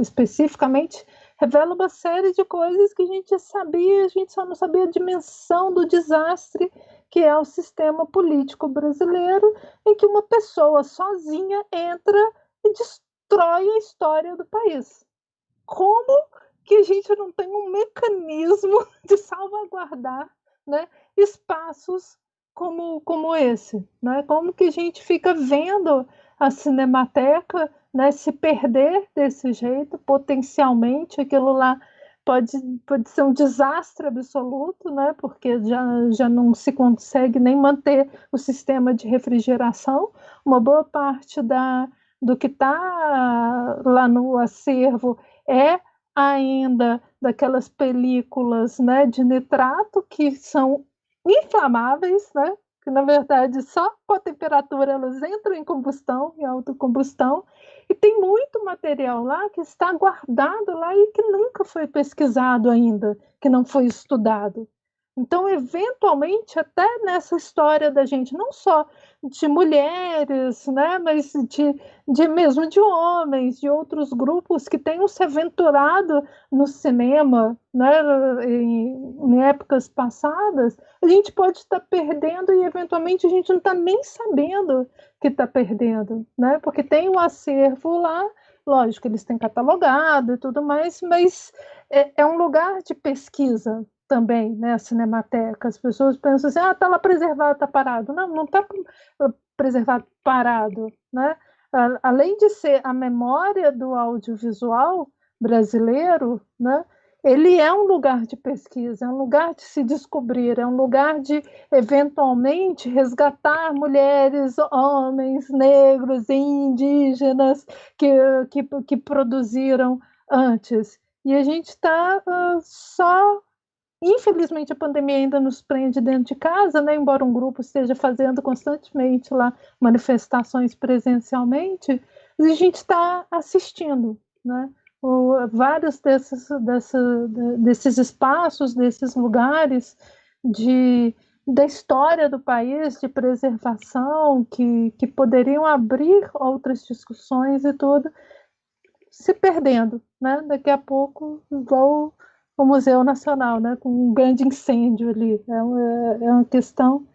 especificamente, revela uma série de coisas que a gente já sabia, a gente só não sabia a dimensão do desastre que é o sistema político brasileiro, em que uma pessoa sozinha entra e destrói a história do país. Como que a gente não tem um mecanismo de salvaguardar, né, espaços como esse, né? Como que a gente fica vendo a Cinemateca, né, se perder desse jeito, potencialmente aquilo lá pode ser um desastre absoluto, né? Porque já não se consegue nem manter o sistema de refrigeração. Uma boa parte do que está lá no acervo é ainda daquelas películas, né, de nitrato que são inflamáveis, né? Que na verdade só com a temperatura elas entram em combustão, em autocombustão, E tem muito material lá que está guardado lá e que nunca foi pesquisado ainda, que não foi estudado. Então, eventualmente, até nessa história da gente, não só de mulheres, né, mas mesmo de homens, de outros grupos que tenham se aventurado no cinema, né, em épocas passadas, a gente pode estar perdendo e, eventualmente, a gente não está nem sabendo que está perdendo, né, porque tem um acervo lá, lógico, eles têm catalogado e tudo mais, mas é um lugar de pesquisa também, né, a Cinemateca. As pessoas pensam assim, está lá preservado, está parado. Não, não está preservado, parado, né? Além de ser a memória do audiovisual brasileiro, né, ele é um lugar de pesquisa, é um lugar de se descobrir, é um lugar de, eventualmente, resgatar mulheres, homens, negros, indígenas que produziram antes. E a gente está só... Infelizmente, a pandemia ainda nos prende dentro de casa, né? Embora um grupo esteja fazendo constantemente lá manifestações presencialmente, a gente está assistindo, né? Vários desses espaços, desses lugares da história do país, de preservação, que poderiam abrir outras discussões e tudo, se perdendo, né? Daqui a pouco, igual o Museu Nacional, né? Com um grande incêndio ali. É uma questão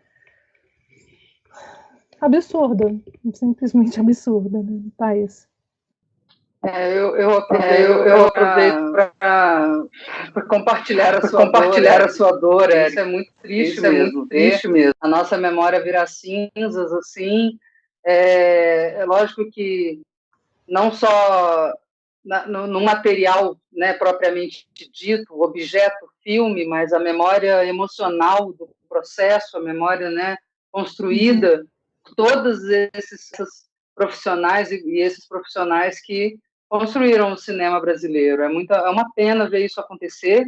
absurda, simplesmente absurda, né, no país. Eu aproveito para compartilhar a sua dor. Isso é muito triste mesmo. A nossa memória virar cinzas, assim. É lógico que não só no material, né, propriamente dito, o objeto, filme, mas a memória emocional do processo, a memória, né, construída, todos esses profissionais e esses profissionais que construíram o cinema brasileiro. É uma pena ver isso acontecer,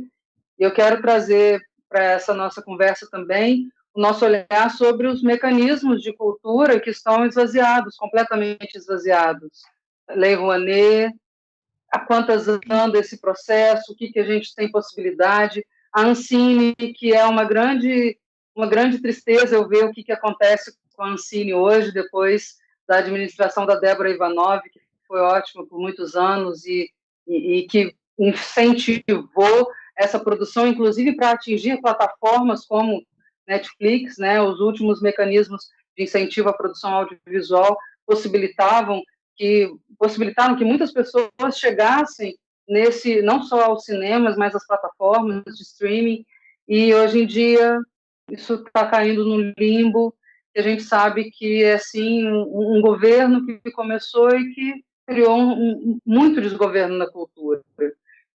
e eu quero trazer para essa nossa conversa também o nosso olhar sobre os mecanismos de cultura que estão esvaziados, completamente esvaziados. Lei Rouanet, há quantas anda esse processo, o que a gente tem possibilidade, a Ancine, que é uma grande tristeza eu ver o que acontece com a Ancine hoje, depois da administração da Débora Ivanov, que foi ótima por muitos anos e que incentivou essa produção, inclusive para atingir plataformas como Netflix, né? Os últimos mecanismos de incentivo à produção audiovisual possibilitaram que muitas pessoas chegassem não só aos cinemas, mas às plataformas de streaming, e hoje em dia isso está caindo no limbo, e a gente sabe que é assim um governo que começou e que criou muito desgoverno na cultura.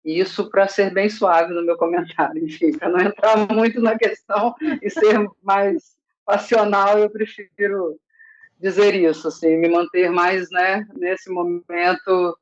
E isso para ser bem suave no meu comentário, enfim, para não entrar muito na questão e ser mais passional, eu prefiro dizer isso, assim, me manter mais, né, nesse momento,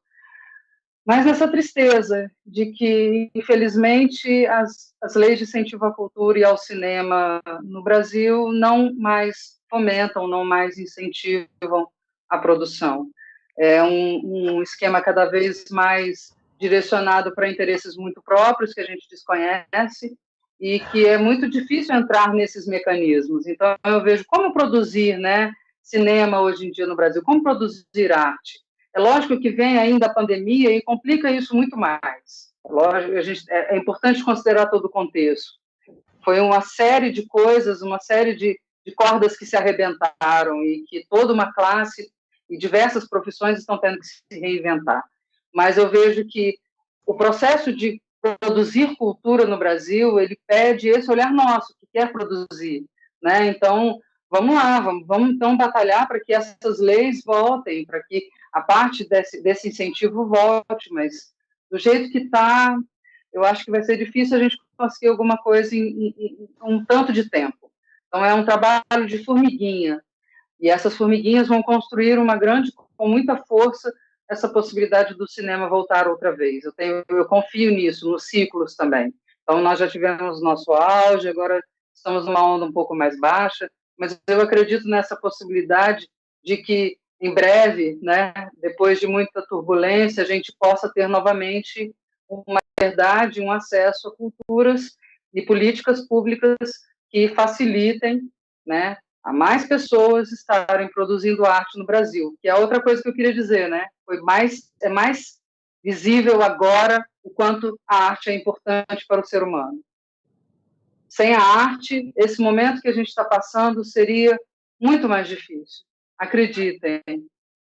mais nessa tristeza de que, infelizmente, as leis de incentivo à cultura e ao cinema no Brasil não mais fomentam, não mais incentivam a produção. É um esquema cada vez mais direcionado para interesses muito próprios, que a gente desconhece, e que é muito difícil entrar nesses mecanismos. Então, eu vejo como produzir, né, cinema hoje em dia no Brasil, como produzir arte. É lógico que vem ainda a pandemia e complica isso muito mais. É importante considerar todo o contexto. Foi uma série de coisas, uma série de cordas que se arrebentaram e que toda uma classe e diversas profissões estão tendo que se reinventar. Mas eu vejo que o processo de produzir cultura no Brasil, ele pede esse olhar nosso, que quer produzir, né? Então, vamos lá, vamos então batalhar para que essas leis voltem, para que a parte desse incentivo volte, mas do jeito que está, eu acho que vai ser difícil a gente conseguir alguma coisa em um tanto de tempo. Então, é um trabalho de formiguinha, e essas formiguinhas vão construir com muita força, essa possibilidade do cinema voltar outra vez. Eu confio nisso, nos ciclos também. Então, nós já tivemos nosso auge, agora estamos numa onda um pouco mais baixa, mas eu acredito nessa possibilidade de que em breve, né, depois de muita turbulência, a gente possa ter novamente uma verdade, um acesso a culturas e políticas públicas que facilitem, né, a mais pessoas estarem produzindo arte no Brasil. Que é outra coisa que eu queria dizer, né? É mais visível agora o quanto a arte é importante para o ser humano. Sem a arte, esse momento que a gente está passando seria muito mais difícil. Acreditem.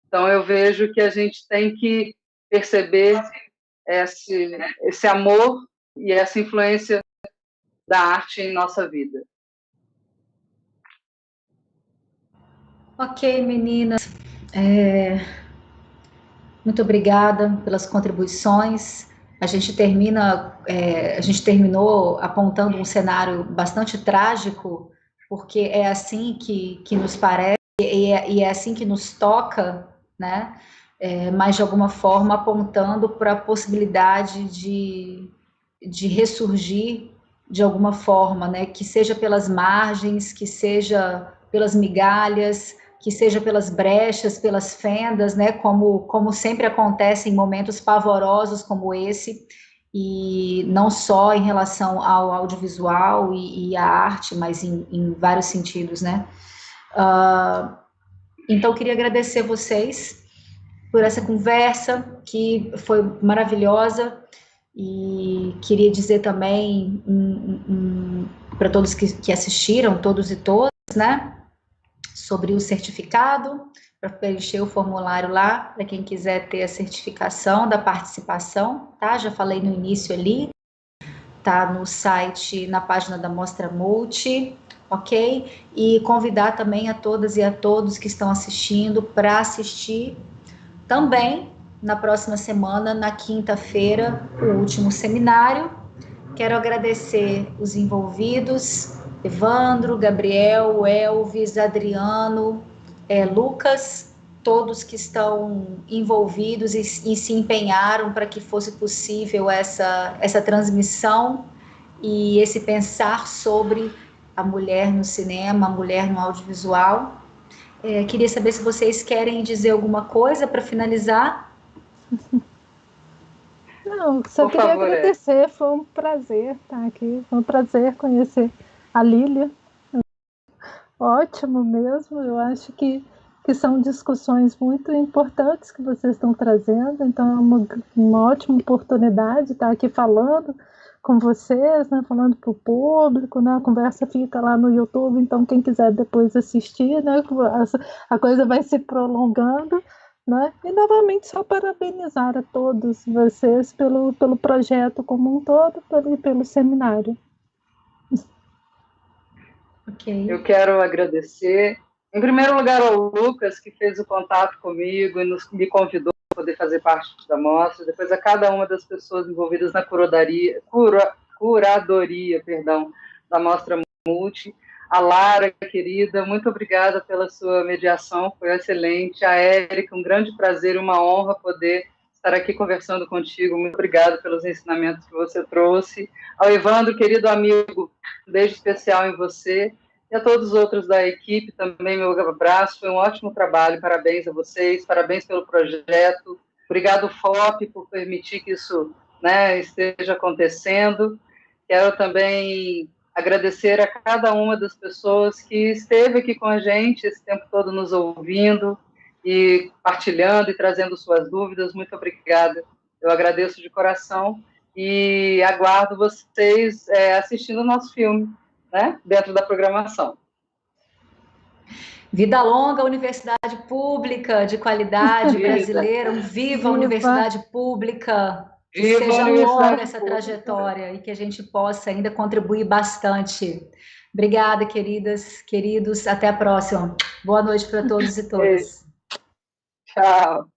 Então, eu vejo que a gente tem que perceber esse amor e essa influência da arte em nossa vida. Ok, meninas. Muito obrigada pelas contribuições. A gente terminou apontando um cenário bastante trágico, porque é assim que nos parece e é assim que nos toca, né? Mas de alguma forma apontando para a possibilidade de ressurgir de alguma forma, né? Que seja pelas margens, que seja pelas migalhas, que seja pelas brechas, pelas fendas, né, como sempre acontece em momentos pavorosos como esse, e não só em relação ao audiovisual e à arte, mas em vários sentidos, né. Então, queria agradecer vocês por essa conversa, que foi maravilhosa, e queria dizer também para todos que assistiram, todos e todas, né, sobre o certificado, para preencher o formulário lá, para quem quiser ter a certificação da participação, tá? Já falei no início ali, tá no site, na página da Mostra Multi, ok? E convidar também a todas e a todos que estão assistindo para assistir também na próxima semana, na quinta-feira, o último seminário. Quero agradecer os envolvidos, Evandro, Gabriel, Elvis, Adriano, Lucas, todos que estão envolvidos e se empenharam para que fosse possível essa transmissão e esse pensar sobre a mulher no cinema, a mulher no audiovisual. Queria saber se vocês querem dizer alguma coisa para finalizar. Não, só queria agradecer, foi um prazer estar aqui, foi um prazer conhecer a Lília. Ótimo mesmo, eu acho que são discussões muito importantes que vocês estão trazendo, então é uma ótima oportunidade estar aqui falando com vocês, né, falando para o público, né, a conversa fica lá no YouTube, então quem quiser depois assistir, né, a coisa vai se prolongando, né, e novamente só parabenizar a todos vocês pelo projeto como um todo, pelo seminário. Okay. Eu quero agradecer, em primeiro lugar, ao Lucas, que fez o contato comigo e me convidou para poder fazer parte da mostra, depois a cada uma das pessoas envolvidas na curadoria da Mostra Multi. A Lara, querida, muito obrigada pela sua mediação, foi excelente. A Érica, um grande prazer e uma honra poder estar aqui conversando contigo. Muito obrigada pelos ensinamentos que você trouxe. Ao Evandro, querido amigo, um beijo especial em você. E a todos os outros da equipe também, meu abraço. Foi um ótimo trabalho. Parabéns a vocês, parabéns pelo projeto. Obrigado, FOP, por permitir que isso, né, esteja acontecendo. Quero também agradecer a cada uma das pessoas que esteve aqui com a gente esse tempo todo nos ouvindo e partilhando e trazendo suas dúvidas. Muito obrigada. Eu agradeço de coração e aguardo vocês assistindo o nosso filme, né, dentro da programação. Vida longa, universidade pública de qualidade brasileira, viva a universidade pública, que seja longa essa trajetória e que a gente possa ainda contribuir bastante. Obrigada, queridas, queridos, até a próxima. Boa noite para todos e todas. Tchau.